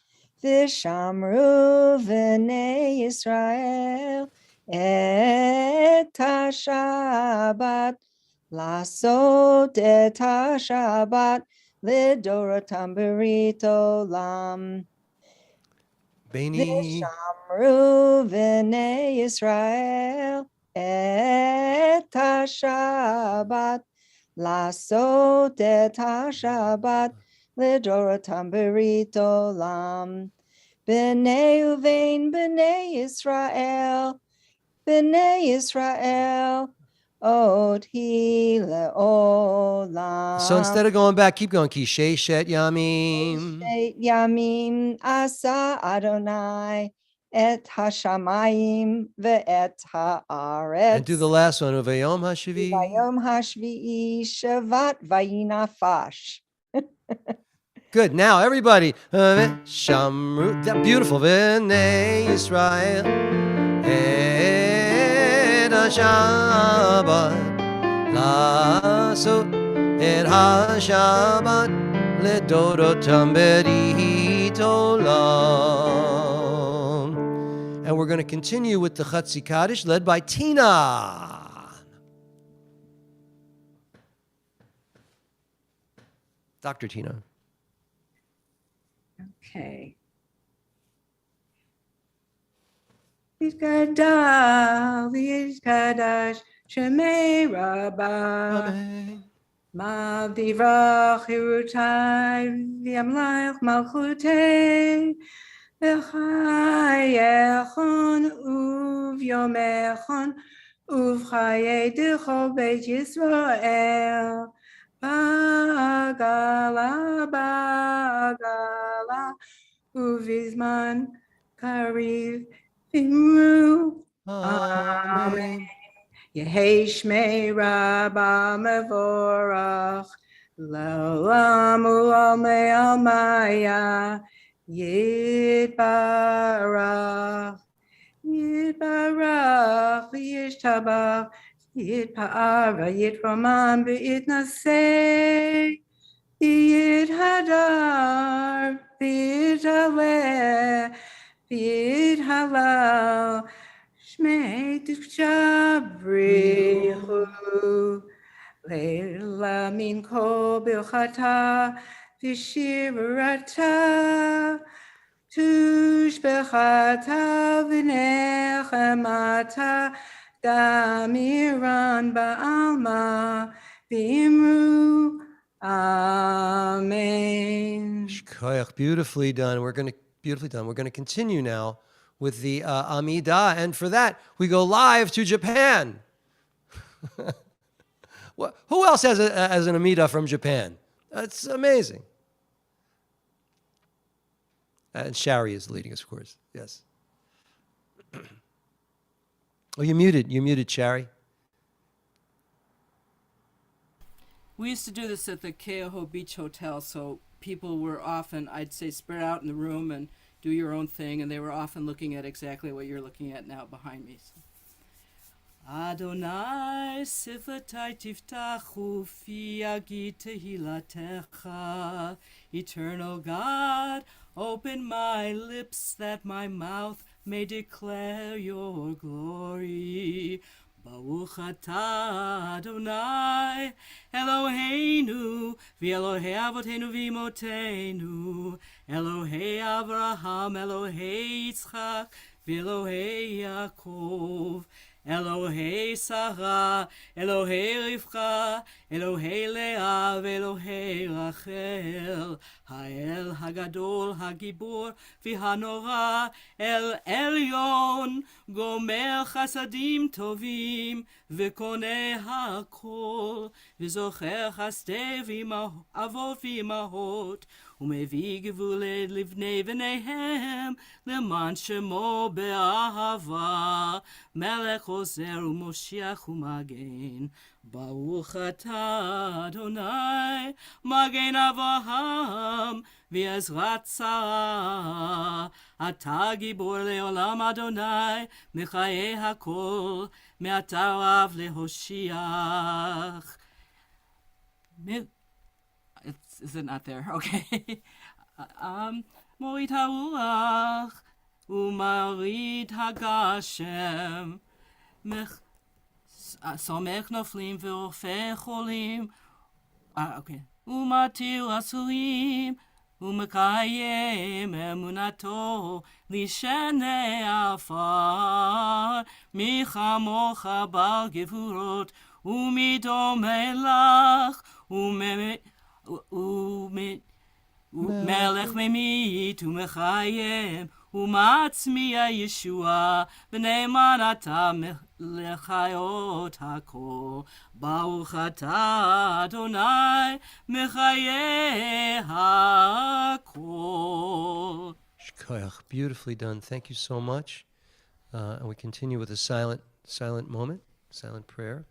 Vishamru v'nei Yisrael et ha-Shabbat לעשות את השבת לדורותם ברית עולם. Beni. ושמרו בני ישראל את השבת לעשות את השבת לדורותם ברית עולם. בני ובין בני ישראל עוד היא לעולם. So instead of going back, keep going. Ki sheishet yamim. ימים עשה אדוני את השמיים ואת הארץ. And do the last one. Uvayom hashivi. ביום השביעי שבת וינפש. Good. Now everybody. Shamru. That beautiful. V'nei Yisrael. Et ha-Shabbat. La'asot et ha-Shabbat. Ledorotam berit olam. And we're going to continue with the Chatzi Kaddish led by Tina. Dr. Tina. Okay. Yitgadal, Yitkadash, Shemei Rabbah. Amen. Maldivrach Hirutai, Yamlaich Malchutei, V'chayechon uvyomechon, uvchaye decho Beit Yisrael. Bagala, uvizman kariv vimru. Amen. Yehei Shmei Rabba Mevorach, L'olam u'olmei almaya, Yitbarach, V'yishtabach, Yitpa'ar, V'yitroman, V'yitnaseh, V'yithadar, V'yithaleh, V'yithalal, Shmei Tishkabrichu, Leila Minko Bilchata, Vishirata, Tushbechata, V'nechemata, Damiran Ba'alma, V'imru, Amen. Shkoyach, beautifully done. We're going to continue now with the Amidah, and for that we go live to Japan. Who else has an Amidah from Japan? That's amazing. And Shari is leading us, of course. Yes. Oh, you muted, Shari. We used to do this at the Keoho Beach Hotel, so people were often, I'd say, spread out in the room and do your own thing, and they were often looking at exactly what you're looking at now behind me. So. Adonai sifatai tiftachu fi yagid tehilatecha. Eternal God, open my lips that my mouth may declare your glory. Baruch atah Adonai Eloheinu v'Elohei avotenu v'imotenu Elohei Avraham Elohei Yitzchak v'Elohei Yaakov אלוהי שרה, אלוהי רבקה, אלוהי לאה ואלוהי רחל, האל הגדול, הגיבור והנורא, אל עליון, גומר חסדים טובים, וקונה הכל, וזוכר חסדי אבות ואמהות, ומביא גבולי לבני בניהם, למען שמו באהבה, מלך עוזר ומושיח ומגן. ברוך אתה אדוני, מגן אברהם, ועזרת שרה. אתה גיבור לעולם אדוני, מחיי הכל, מעתה רב להושיח. Is it not there? Okay. מוריד הרוח ומוריד הגשם, סומך נופלים ורופא חולים, אוקיי. ומתיר אסורים ומקיים אמונתו לשני עפר, מי כמוך בעל גבורות ומדומה לך מלך ממית ומחיים ומצמיע ישועה, ונאמן אתה לחיות הכל. ברוך אתה אדוני מחיי הכל. Shkoyach. Beautifully done. Thank you so much. And we continue with a silent moment, silent prayer.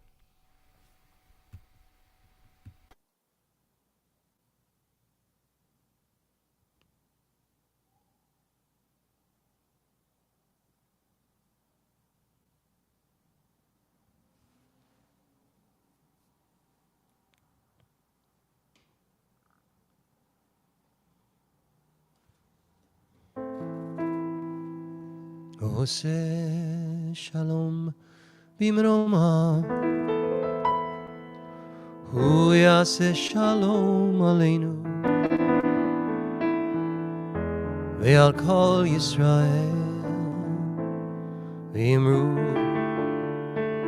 עושה שלום במרומה, הוא יעשה שלום עלינו ועל כל ישראל,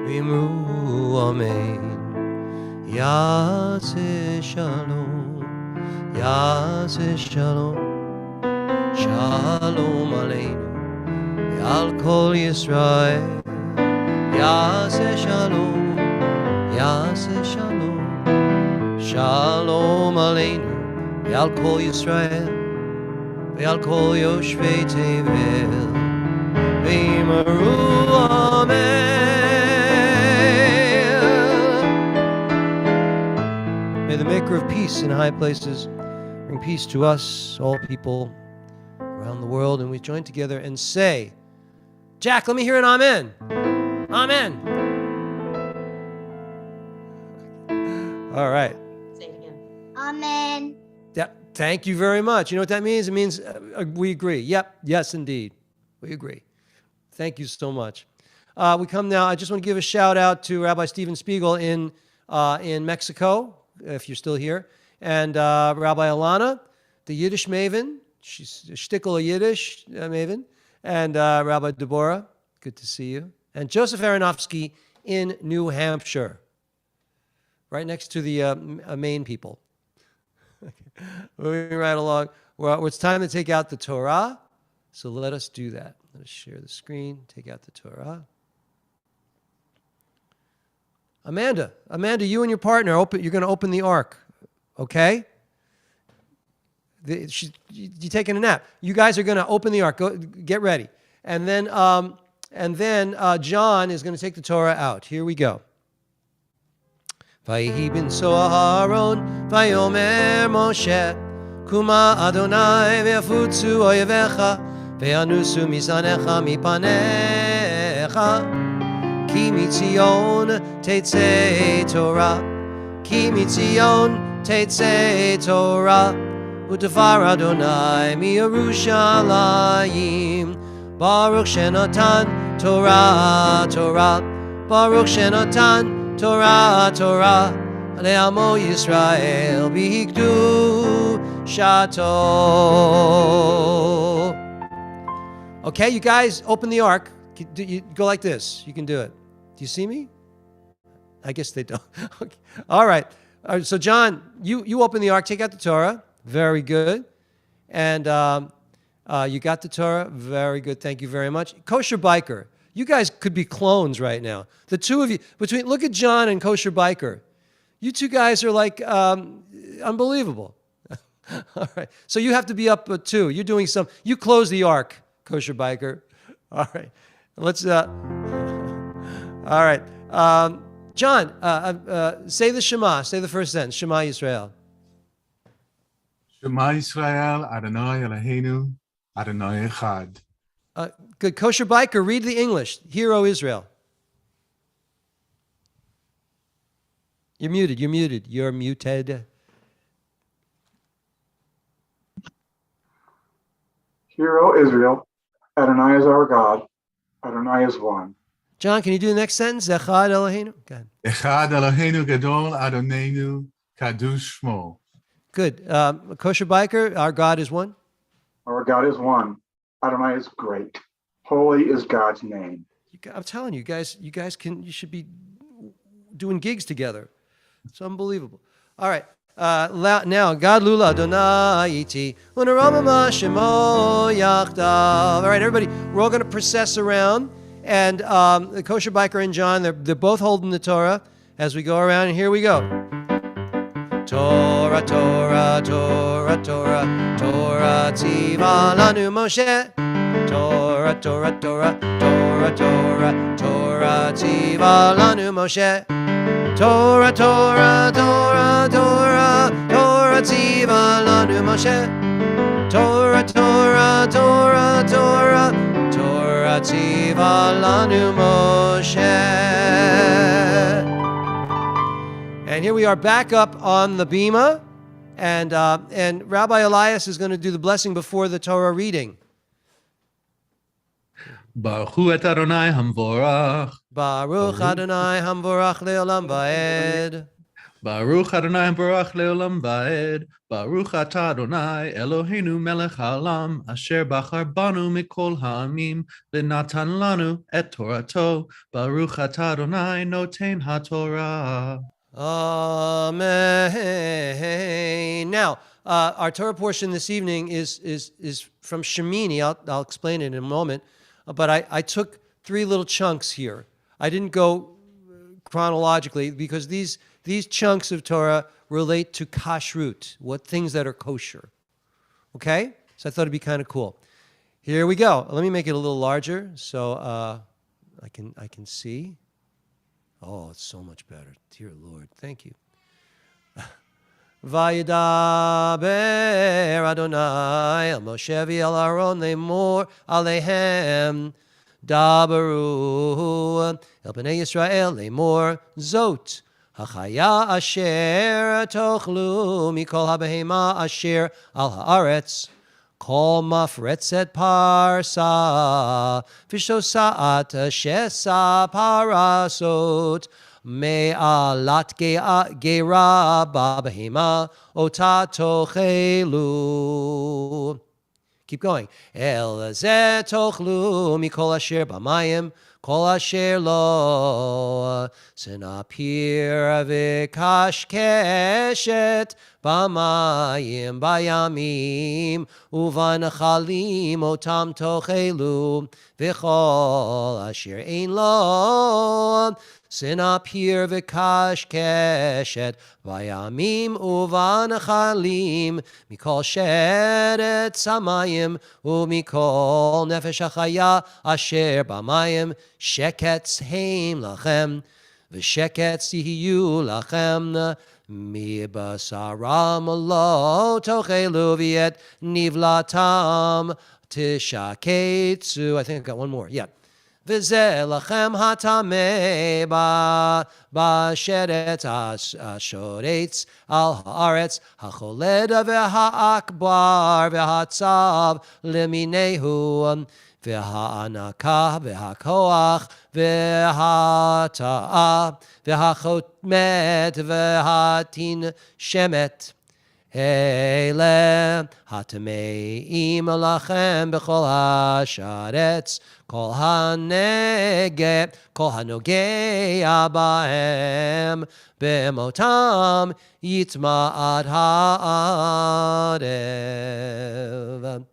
ואמרו אמן. יעשה שלום, יעשה שלום, שלום עלינו על כל ישראל. יעשה שלום, יעשה שלום, שלום עלינו ועל כל ישראל ועל כל יושבי תבל, ואמרו אמן. May the maker of peace in high places bring peace to us, all people around the world. And we join together and say, Jack, let me hear an amen. Amen. All right. Say it again. Amen. Yeah, thank you very much. You know what that means? It means we agree. Yep. Yes, indeed. We agree. Thank you so much. We come now. I just want to give a shout out to Rabbi Stephen Spiegel in Mexico, if you're still here, and Rabbi Alana, the Yiddish maven. She's a shtickle Yiddish maven. And Rabbi Deborah, good to see you. And Joseph Aronofsky in New Hampshire, right next to the Maine people. Moving right along. Well, it's time to take out the Torah, so let us do that. Let us share the screen, take out the Torah. Amanda, you and your partner, you're going to open the ark, okay? You're taking a nap. You guys are going to open the ark. Go, get ready. And then John is going to take the Torah out. Here we go. Vayihi binso Aharon, vayomer Moshe, Kuma Adonai ve'afutzu oyevecha, ve'anusu misanecha mipanecha, ki mitzion tetzei Torah, ki mitzion tetzei Torah, U'tafar Adonai miYerushalayim, Baruch shenatan Torah, Torah, Baruch shenatan Torah, Torah, Le'amo Yisrael b'hikdu shato. Okay, you guys, open the ark. You go like this. You can do it. Do you see me? I guess they don't. Okay. All right. So John, you open the ark, take out the Torah. Very good. And you got the Torah. Very good. Thank you very much. Kosher Biker. You guys could be clones right now. The two of you, look at John and Kosher Biker. You two guys are like unbelievable. All right. So you have to be up too. You're doing you close the ark, Kosher Biker. All right. Let's, all right. John, say the Shema. Say the first sentence. Shema Yisrael. Shema Yisrael, Adonai Eloheinu, Adonai Echad. Good. Kosher Biker, read the English. Hear, O Israel. You're muted. You're muted. You're muted. Hear, O Israel, Adonai is our God, Adonai is one. John, can you do the next sentence? Echad Eloheinu. Go ahead. Echad Eloheinu Gadol Adonenu Kadush Shmo. Good. Kosher Biker, our God is one. Our God is one. Adonai is great. Holy is God's name. I'm telling you guys, you should be doing gigs together. It's unbelievable. All right. Now, God Lula Adonai iti unaramama shemo yachdav. All right, everybody, we're all going to process around. And the Kosher Biker and John, they're both holding the Torah as we go around. And here we go. Torah, Torah, Torah, Torah, Torah, Tziva lanu Moshe. Torah, Torah, Torah, Torah, Torah, Torah, Tziva lanu Moshe. Torah, Torah, Torah, Torah, Torah, Tziva lanu Moshe. Torah, Torah, Torah, Torah, Torah, Tziva lanu Moshe. And here we are back up on the bima, and Rabbi Elias is going to do the blessing before the Torah reading. Baruch hu et Adonai Hamvorach. Baruch Adonai Hamvorach leolam vaed. Baruch Adonai Hamvorach leolam vaed. Baruch atah Adonai Eloheinu melech haolam asher bachar banu mikol ha'amim lenatan lanu et Torato. Baruch atah Adonai noten haTorah. Amen. Now, our Torah portion this evening is from Shemini. I'll explain it in a moment. But I took three little chunks here. I didn't go chronologically because these chunks of Torah relate to kashrut, what things that are kosher. Okay? So I thought it'd be kind of cool. Here we go. Let me make it a little larger so I can see. Oh, it's so much better. Dear Lord, thank you. Vayidaber Adonai el Moshe v'el Aaron lemor alehem dabaru el bnei Yisrael lemor zot hachaya asher tochlu mikol habehema asher al haaretz kol mafretzet parsa v'shosa'at shesa parasot me'alat geira babahima ota tochelu. Keep going. El zeh tochlu mikol asher b'mayim kol asher lo senapir v'kashkeshet b'mayim bayamim uvanechalim otam tochelu v'chol asher ein lo Sinapir v'kashkeshet vayamim uvanechalim mikol sheret samayim umikol nefesh achaya asher b'mayim sheketz heim lachem v'sheketz yihiyu lachem mibasaram lo tochelu v'yet nivlatam tishaketzu. I think I got one more. Yeah. V'zeh lachem hatameh b'sheret ashoretz al haaretz hacholeda v'haakbar v'hatzav leminehu v'ha'anaka v'hakoach v'hata'a v'hachotmet v'hatin shemet Hele hatameim lachem b'chol ha'sharetz kol hanege kol hanogea bahem b'motam yitma ad ha'arev.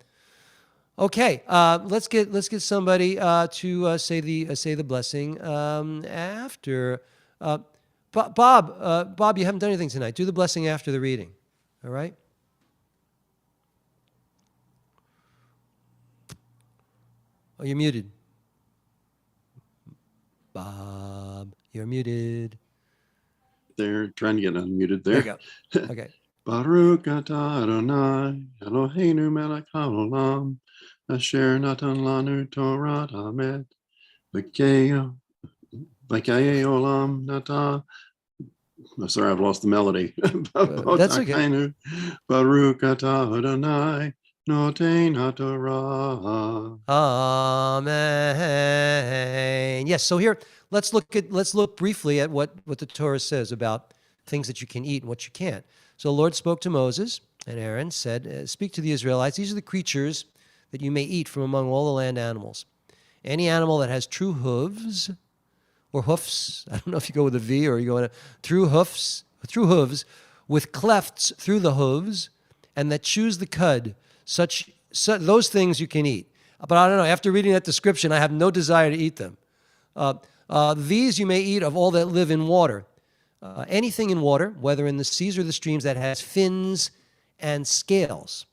Okay, let's get somebody to say the blessing after. Bob, you haven't done anything tonight. Do the blessing after the reading. All right? Oh, you're muted. Bob, you're muted. They're trying to get unmuted There there. you go. Okay. Baruch atah Adonai Eloheinu melech haolam asher natan lanu Torah hamet v'kei olam nata. I'm sorry, I've lost the melody. That's okay. Baruch atah Adonai notein haTorah. Amen. Yes. So here, let's look briefly at what the Torah says about things that you can eat and what you can't. So the Lord spoke to Moses and Aaron, said, "Speak to the Israelites. These are the creatures that you may eat from among all the land animals. Any animal that has true hooves." Or hoofs. I don't know if you go with a V or you go in a through hooves, with clefts through the hooves, and that chews the cud. Those things you can eat. But I don't know. After reading that description, I have no desire to eat them. These you may eat of all that live in water. Anything in water, whether in the seas or the streams, that has fins and scales.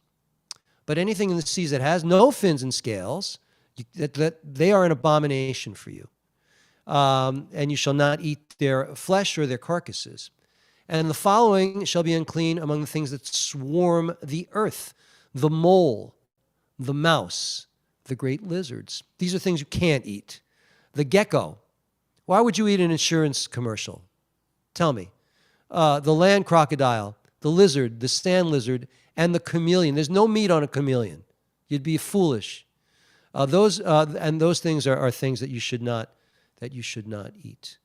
But anything in the seas that has no fins and scales, that they are an abomination for you. And you shall not eat their flesh or their carcasses. And the following shall be unclean among the things that swarm the earth: the mole, the mouse, the great lizards. These are things you can't eat. The gecko. Why would you eat an insurance commercial? Tell me. The land crocodile, the lizard, the sand lizard, and the chameleon. There's no meat on a chameleon. You'd be foolish. Those things are things that you should not eat.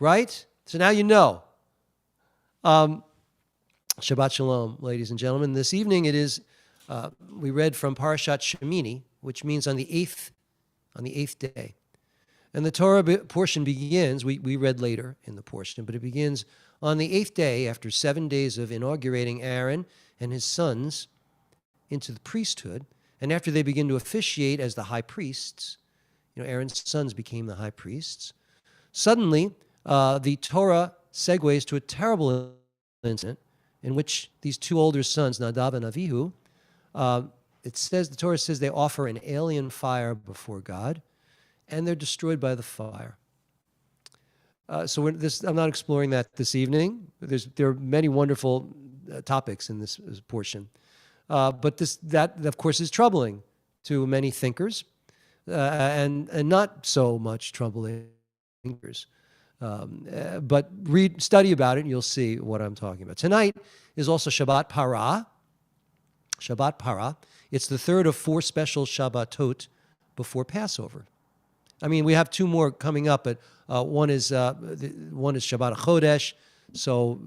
Right? So now you know. Shabbat Shalom, ladies and gentlemen. This evening it is, we read from Parashat Shemini, which means on the eighth day. And the Torah portion begins, we read later in the portion, but it begins on the 8th day after 7 days of inaugurating Aaron and his sons into the priesthood. And after they begin to officiate as the high priests, Aaron's sons became the high priests. Suddenly, the Torah segues to a terrible incident in which these two older sons, Nadav and Avihu, the Torah says they offer an alien fire before God, and they're destroyed by the fire. So I'm not exploring that this evening. There are many wonderful topics in this portion, but that of course is troubling to many thinkers. And not so much troubling thinkers. But study about it and you'll see what I'm talking about. Tonight is also Shabbat Parah. Shabbat Parah. It's the third of 4 special Shabbatot before Passover. I mean, we have 2 more coming up, but one is Shabbat Chodesh, so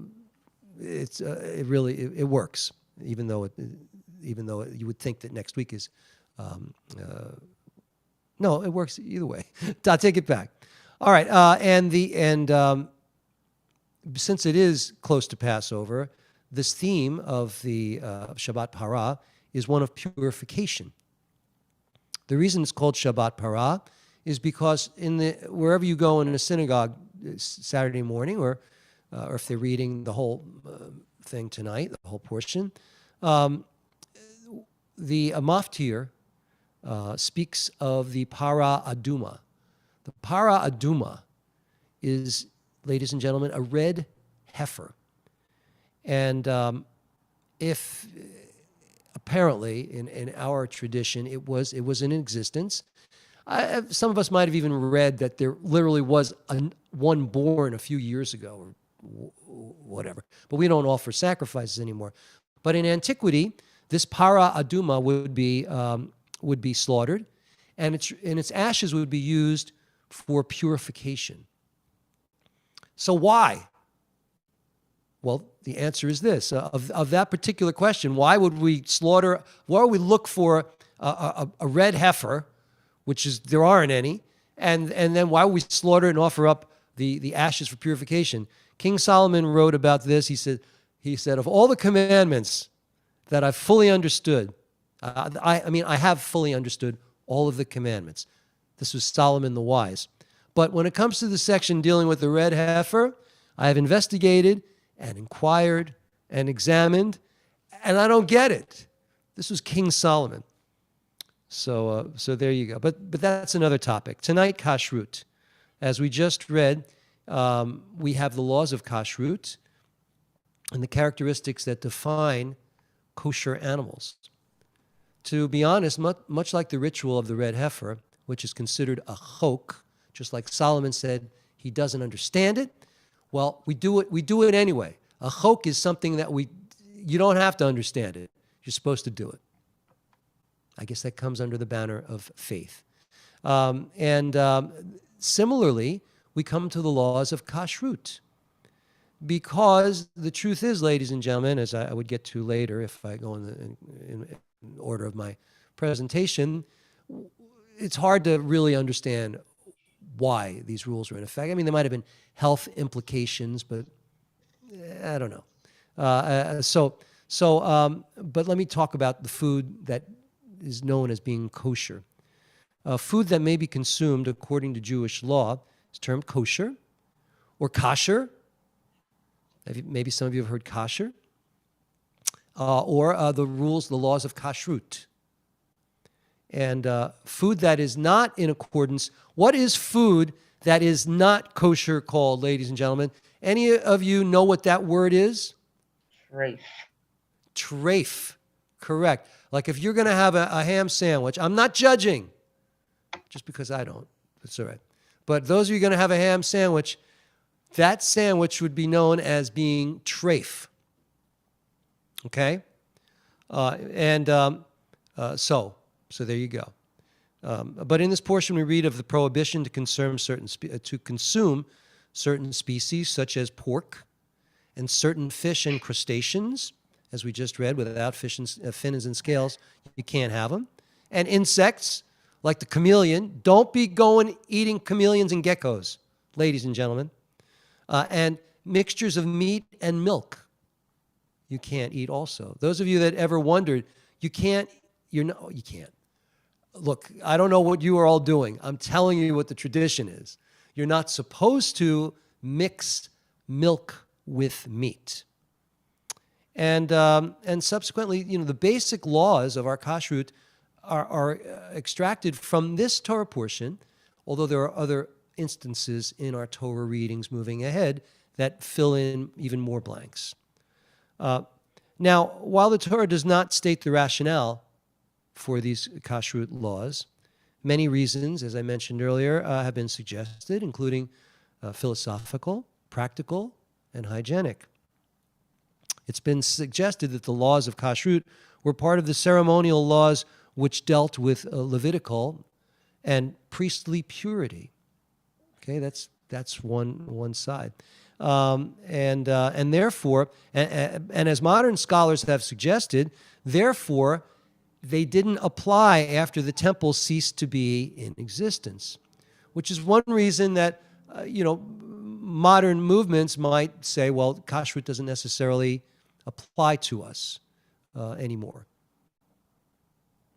it works, even though you would think that next week is. No, it works either way. I'll take it back. All right, and since it is close to Passover, this theme of the Shabbat Parah is one of purification. The reason it's called Shabbat Parah is because wherever you go in a synagogue Saturday morning, or if they're reading the whole thing tonight, the whole portion, the maftir speaks of the para aduma. The para aduma is, ladies and gentlemen, a red heifer. And if apparently in our tradition it was in existence, some of us might have even read that there literally was one born a few years ago or whatever, but we don't offer sacrifices anymore. But in antiquity, this para aduma would be slaughtered, and its ashes would be used for purification. So why? Well, the answer is this. Of that particular question, why would we look for a red heifer, which is, there aren't any, and then why would we slaughter and offer up the ashes for purification? King Solomon wrote about this. He said, of all the commandments that I've fully understood, I have fully understood all of the commandments. This was Solomon the Wise. But when it comes to the section dealing with the red heifer, I have investigated and inquired and examined, and I don't get it. This was King Solomon. So there you go. But that's another topic. Tonight, kashrut. As we just read, we have the laws of kashrut and the characteristics that define kosher animals. To be honest, much like the ritual of the red heifer, which is considered a chok, just like Solomon said, he doesn't understand it. Well, we do it anyway. A chok is something that you don't have to understand it. You're supposed to do it. I guess that comes under the banner of faith. Similarly, we come to the laws of kashrut. Because the truth is, ladies and gentlemen, as I would get to later if I go in order of my presentation, it's hard to really understand why these rules are in effect. I mean, there might have been health implications, but I don't know. But let me talk about the food that is known as being kosher. Food that may be consumed according to Jewish law is termed kosher or kasher. Maybe some of you have heard kasher. Or the laws of kashrut. And food that is not in accordance. What is food that is not kosher called, ladies and gentlemen? Any of you know what that word is? Treif. Treif. Correct. Like if you're going to have a ham sandwich, I'm not judging, just because I don't. That's all right. But those of you going to have a ham sandwich, that sandwich would be known as being treif. Okay? So there you go. But in this portion, we read of the prohibition to consume certain species, such as pork, and certain fish and crustaceans, as we just read, without fins and scales, you can't have them. And insects, like the chameleon. Don't be going eating chameleons and geckos, ladies and gentlemen. And mixtures of meat and milk, you can't eat also. Those of you that ever wondered, you can't. Look, I don't know what you are all doing. I'm telling you what the tradition is. You're not supposed to mix milk with meat. And subsequently, the basic laws of our kashrut are extracted from this Torah portion, although there are other instances in our Torah readings moving ahead that fill in even more blanks. Now, while the Torah does not state the rationale for these kashrut laws, many reasons, as I mentioned earlier, have been suggested, including philosophical, practical, and hygienic. It's been suggested that the laws of kashrut were part of the ceremonial laws which dealt with Levitical and priestly purity. Okay, that's one side. And therefore, and as modern scholars have suggested, therefore, they didn't apply after the temple ceased to be in existence, which is one reason that, modern movements might say, well, kashrut doesn't necessarily apply to us anymore.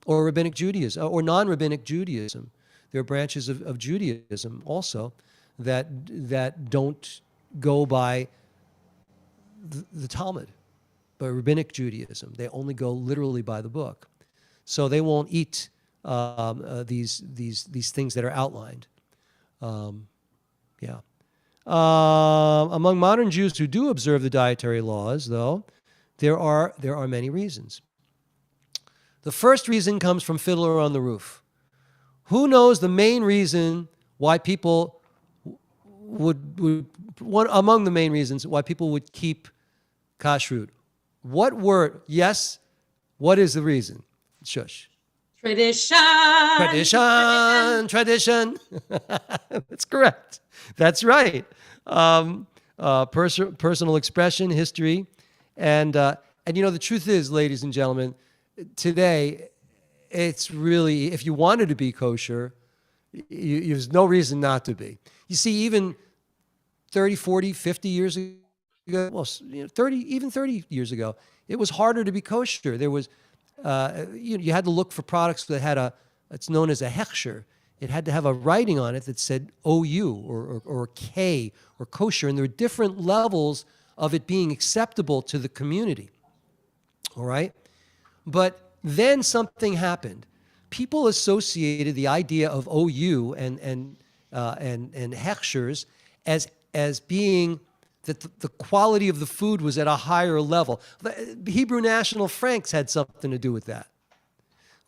Or rabbinic Judaism, or non-rabbinic Judaism. There are branches of Judaism also that don't go by the Talmud, but rabbinic Judaism. They only go literally by the book. So they won't eat these things that are outlined. Among modern Jews who do observe the dietary laws, though, there are many reasons. The first reason comes from Fiddler on the Roof. Who knows the main reason why people among the main reasons why people would keep kashrut? What is the reason? Shush. Tradition. Tradition. That's correct. That's right. personal expression, history, and the truth is, ladies and gentlemen, today it's really, if you wanted to be kosher, there's no reason not to be. You see, even 30, 40, 50 years ago, well, 30 years ago, it was harder to be kosher. There was, you had to look for products that had it's known as a hechsher. It had to have a writing on it that said OU or K or kosher, and there were different levels of it being acceptable to the community. All right? But then something happened. People associated the idea of OU and hechshers as being that the quality of the food was at a higher level. The Hebrew National Franks had something to do with that.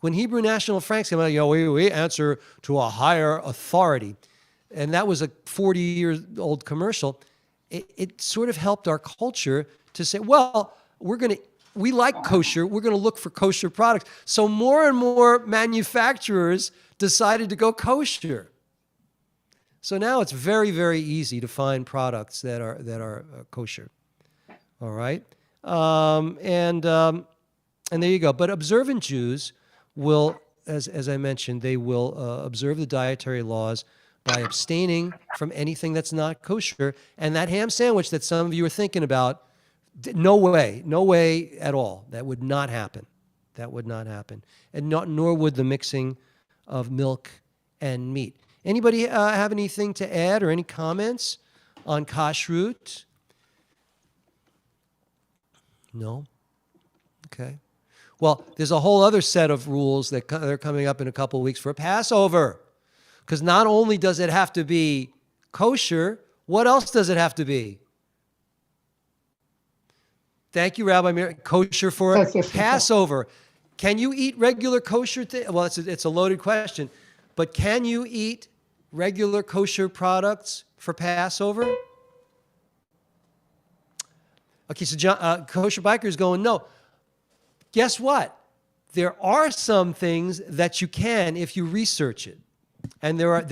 When Hebrew National Franks came out, we answer to a higher authority. And that was a 40-year-old commercial. It sort of helped our culture to say, well, we like kosher. We're going to look for kosher products. So more and more manufacturers decided to go kosher. So now it's very, very easy to find products that are kosher. All right, and there you go. But observant Jews will, as I mentioned, they will observe the dietary laws by abstaining from anything that's not kosher. And that ham sandwich that some of you are thinking about, no way at all. That would not happen. That would not happen. And nor would the mixing of milk and meat. Anybody have anything to add or any comments on kashrut? No? Okay. Well, there's a whole other set of rules that are coming up in a couple of weeks for Passover. Because not only does it have to be kosher, what else does it have to be? Thank you, Rabbi Meir. Kosher for Passover. Can you eat regular kosher things? Well, it's a loaded question. But can you eat regular kosher products for Passover? Okay, so John, Kosher Biker is going, no. Guess what? There are some things that you can if you research it. And there are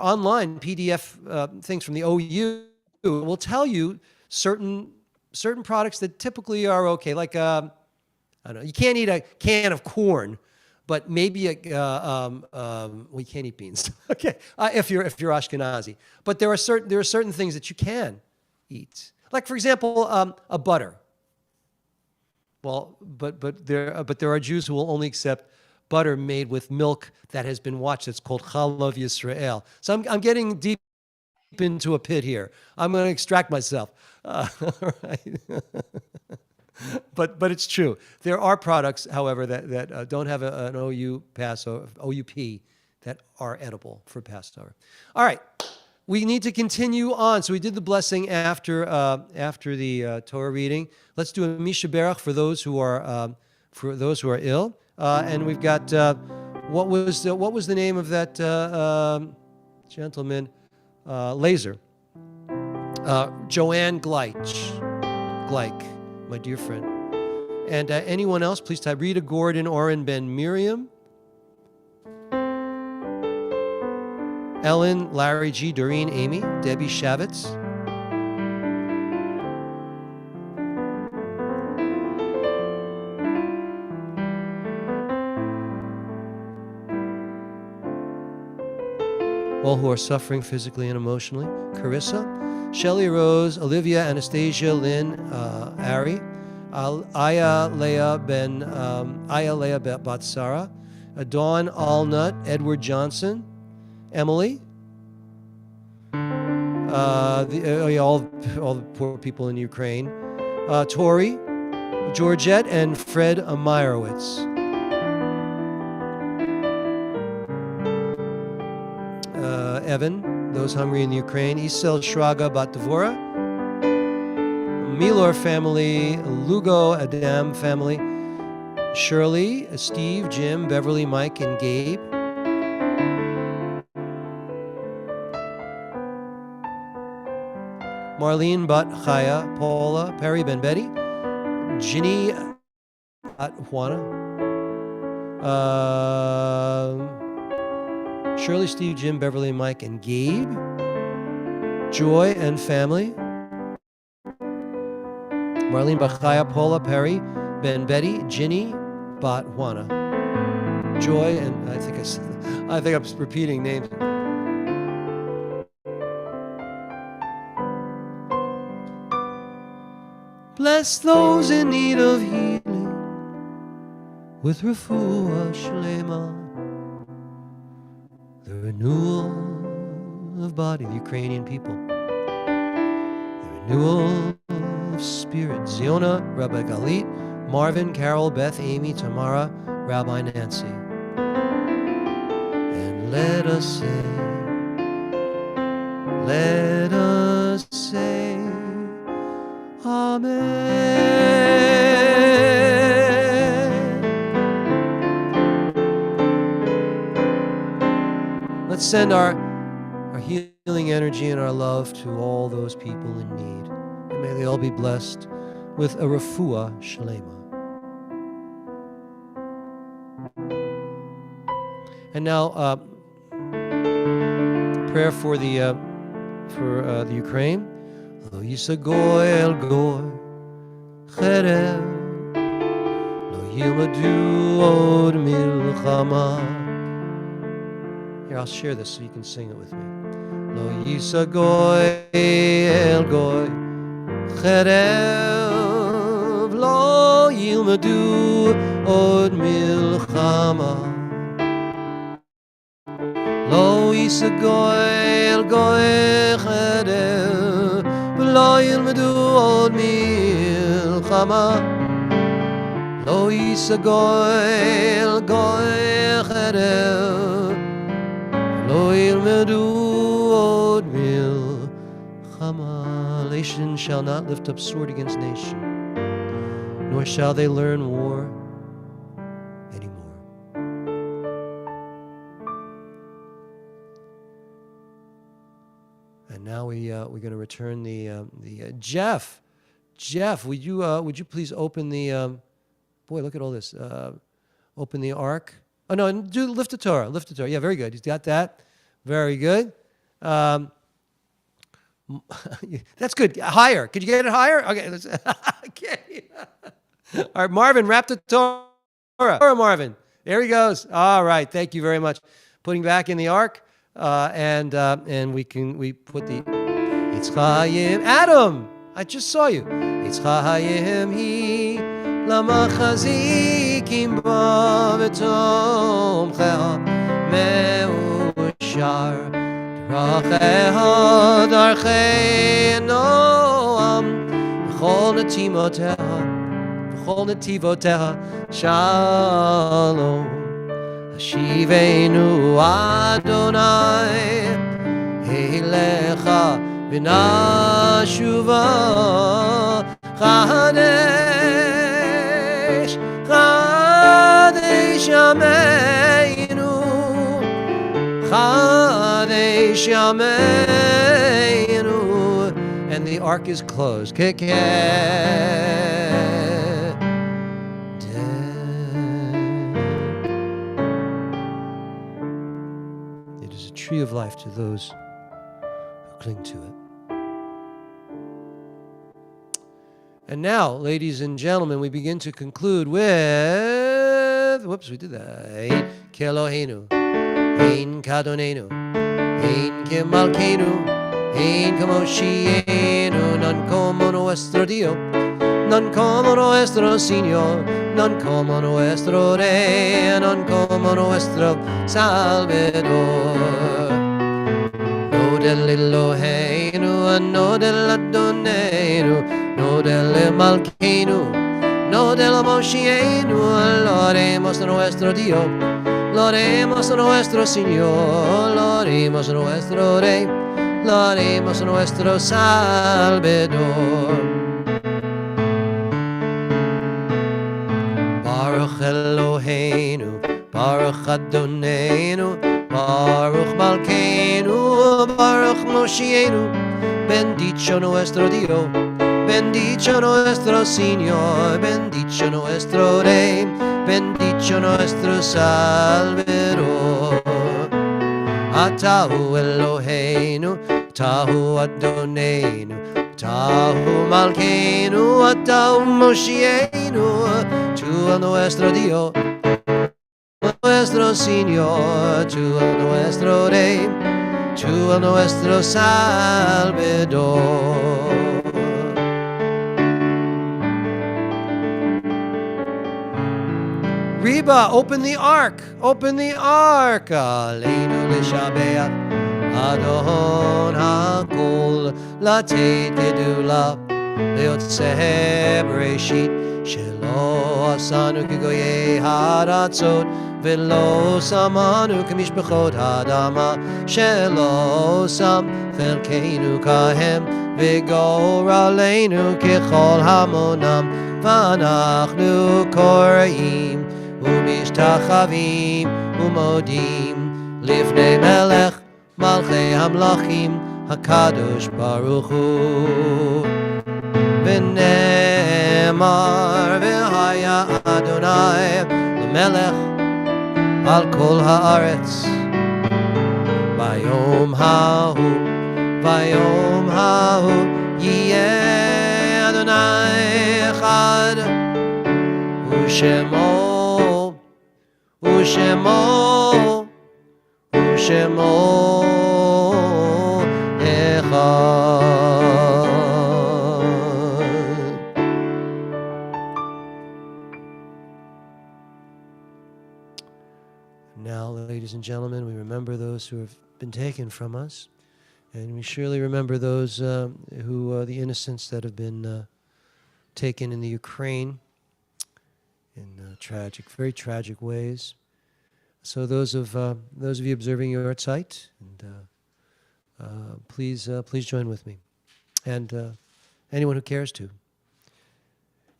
online PDF things from the OU that will tell you certain products that typically are okay. Like I don't know, you can't eat a can of corn, but maybe we can't eat beans. Okay, if you're Ashkenazi. But there are certain things that you can eat. Like for example, a butter. Well, but there are Jews who will only accept butter made with milk that has been watched. It's called Chalav Yisrael. So I'm getting deep into a pit here. I'm going to extract myself. Right. But it's true. There are products, however, that don't have an OUP that are edible for Passover. All right. We need to continue on. So we did the blessing after the Torah reading. Let's do a Misha Berach for those who are ill. And we've got what was the name of that gentleman? Laser. Joanne Gleich, my dear friend. And anyone else, please type Rita Gordon, Oren Ben Miriam, Ellen, Larry G, Doreen, Amy, Debbie Shavitz. All who are suffering physically and emotionally. Carissa, Shelley Rose, Olivia, Anastasia, Lynn, Ari, Aya Leah Batsara, Dawn Allnut, Edward Johnson, Emily, all the poor people in Ukraine, Tori, Georgette, and Fred Meyerowitz. Evan, those hungry in Ukraine, Isel Shraga Bat Devora, Milor family, Lugo Adam family, Shirley, Steve, Jim, Beverly, Mike, and Gabe. Marlene Bat Chaya, Paula, Perry Ben Betty, Ginny Bat Juana, Shirley, Steve, Jim, Beverly, Mike, and Gabe. Joy and family. Marlene Bachaya, Paula Perry, Ben Betty, Ginny, Bat Juana. Joy and I think I'm repeating names. Bless those in need of healing with refuah shlema, the renewal of body, the Ukrainian people, the renewal of spirit. Ziona, Rabbi Galit, Marvin, Carol, Beth, Amy, Tamara, Rabbi Nancy. And let us say, Amen. Let's send our healing energy and our love to all those people in need. And may they all be blessed with a refuah shlema. And now, prayer for the Ukraine. Lo yisagoy el goy cherev, lo yilmadu od milchama. Here, I'll share this so you can sing it with me. Lo yisagoy el goy cherev, lo yilmadu od milchama. Lo yisagoy el goy cherev, lo yilmadu od milchama. Lo yisagoy el goy cherev, lo yilmadu od milchama. Nation shall not lift up sword against nation, nor shall they learn war anymore. And now we're going to return the Jeff. Jeff, would you please open the boy? Look at all this. Open the ark. Oh no, do lift the Torah. Lift the Torah. Yeah, very good. He's got that. Very good. That's good. Higher. Could you get it higher? Okay. Okay. All right, Marvin, wrap the Torah. Marvin. There he goes. All right. Thank you very much. Putting back in the ark, and we put the It's Chaim. Adam, I just saw you. It's Chaim he lama chazikim ba v'tomcheha meushar. Racheha darchei noam v'chol netivoteha shalom. Hashivenu Adonai elecha v'nashuva chadesh yameinu Chadesh Yameinu, and the ark is closed. It is a tree of life to those who cling to it. And now, ladies and gentlemen, we begin to conclude with, whoops, we did that. Ein Kelohenu. Ein Kadonenu, Ein Kemalkenu, Ein Kamoshienu, non como nuestro Dio, non como nuestro Señor, non como nuestro Rey, non como nuestro Salvador. No del Eloheinu, no del Adonenu, no del Malkenu, no del Moshienu, lo haremos nuestro Dio. Lo haremos nuestro Señor, lo haremos nuestro Rey, lo haremos nuestro Salvador. Baruch Eloheinu, Baruch Adonenu, Baruch Malkeinu, Baruch Moshienu. Bendicho nuestro Dios, bendicho nuestro Señor, bendicho nuestro Rey, bendicho nuestro Salvador. Atahu Eloheinu, Tahu Adonenu, Tahu Malkeinu, Tahu Moshienu, tu a nuestro Dios, nuestro Señor, tu a nuestro Rey, tu a nuestro Salvador. Reba, open the ark. Open the ark. Aleinu l'shabeach Adon hakol latet gedula leotzeh bereshit shelo asanu kegoyei haratzot velo samanu kemishpachot hadama shelo sam chelkeinu kahem v'goraleinu kechol hamonam v'anachnu koreim ומשתחווים ומודים לפני מלך מלכי המלכים הקדוש ברוך הוא. ונאמר והיה אדוני למלך על כל הארץ ביום ההוא יהיה אדוני אחד ושמו אחד. Now, ladies and gentlemen, we remember those who have been taken from us, and we surely remember those who are the innocents that have been taken in the Ukraine in very tragic ways. So those of you observing your site, and please join with me, and anyone who cares to.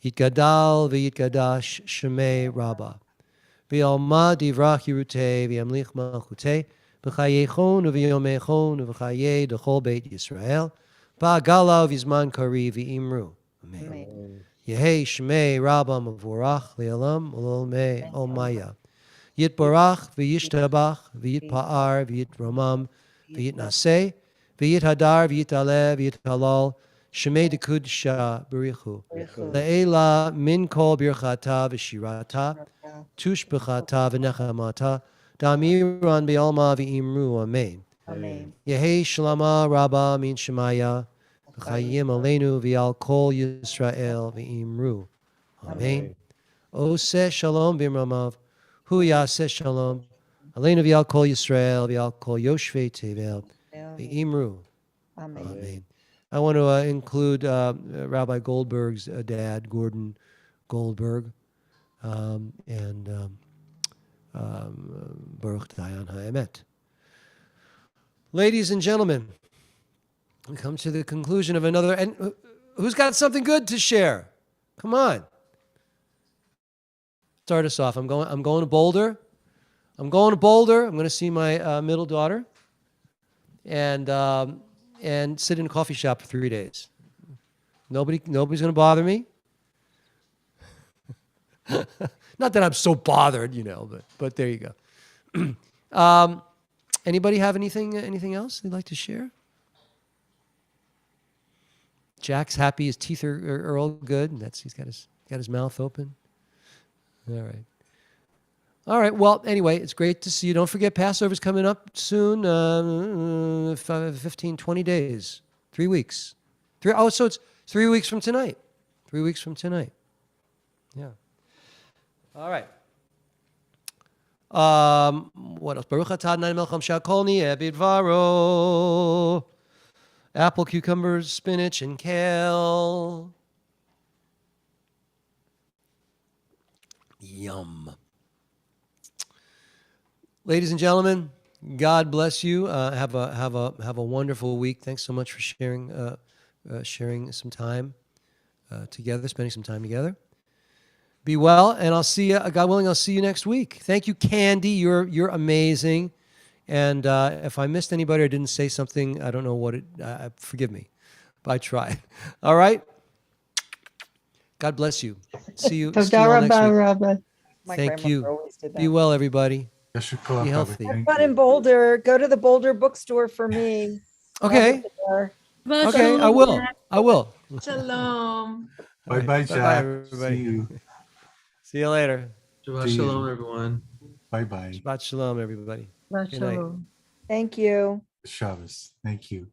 Yitgadal v'yitgadash shemei Rabbah, v'yalma divrach Yerutei v'yamlich malchutei v'chayechon v'yomechon v'chayei d'chol beit Yisrael v'agala v'zman kari v'imru. Amen. Yehei shmei Rabbah mavorach le'olam ul'olmei olmaya. Yitbarach v'yishtabach v'yitpa'ar v'yitromam v'yitnaseh v'yithadar v'yitaleh v'yithalal shmei dekudesha b'richu le'ela min kol birchata v'shirata tushbechata v'nechamata damiran b'alma v'imru. Amen. Amen. Yehei shlama Rabbah min shemaya v'chayim aleinu v'al kol Yisrael v'imru. Amen. Oseh shalom b'imramav hu yaseh shalom aleinu v'al kol Yisrael v'al kol yoshvei tevel v'imru. Amen. I want to include Rabbi Goldberg's dad, Gordon Goldberg, and Baruch Dayan Ha'emet. Ladies and gentlemen, we come to the conclusion of another. And who's got something good to share? Come on. Start us off. I'm going to Boulder. I'm going to see my middle daughter, and sit in a coffee shop for 3 days. Nobody's going to bother me. Not that I'm so bothered, but there you go. Anybody have anything else they'd like to share? Jack's happy. His teeth are all good. He's got his mouth open. All right. Well, anyway, it's great to see you. Don't forget, Passover's coming up soon. 15, 20 days. 3 weeks. So it's 3 weeks from tonight. 3 weeks from tonight. Yeah. All right. What else? Baruch atah Adonai melech haolam shehakol niyeh bidvaro. Apple, cucumbers, spinach, and kale. Yum. Ladies and gentlemen, God bless you. Have a wonderful week. Thanks so much for sharing some time together, spending some time together. Be well, and I'll see you. God willing, I'll see you next week. Thank you, Candy. You're amazing. And if I missed anybody or didn't say something, I don't know what forgive me. But I tried. All right. God bless you. See you all next week. Thank you. Be well, everybody. Be healthy. Have fun in Boulder. Go to the Boulder bookstore for me. Okay. Never Okay, I will. I will. Shalom. All right. Bye-bye, Bye-bye, Jack. everybody. See you. See you later. Shabbat See you. shalom, everyone. Bye-bye. Shabbat shalom, everybody. Good night. Thank you. Shabbos. Thank you.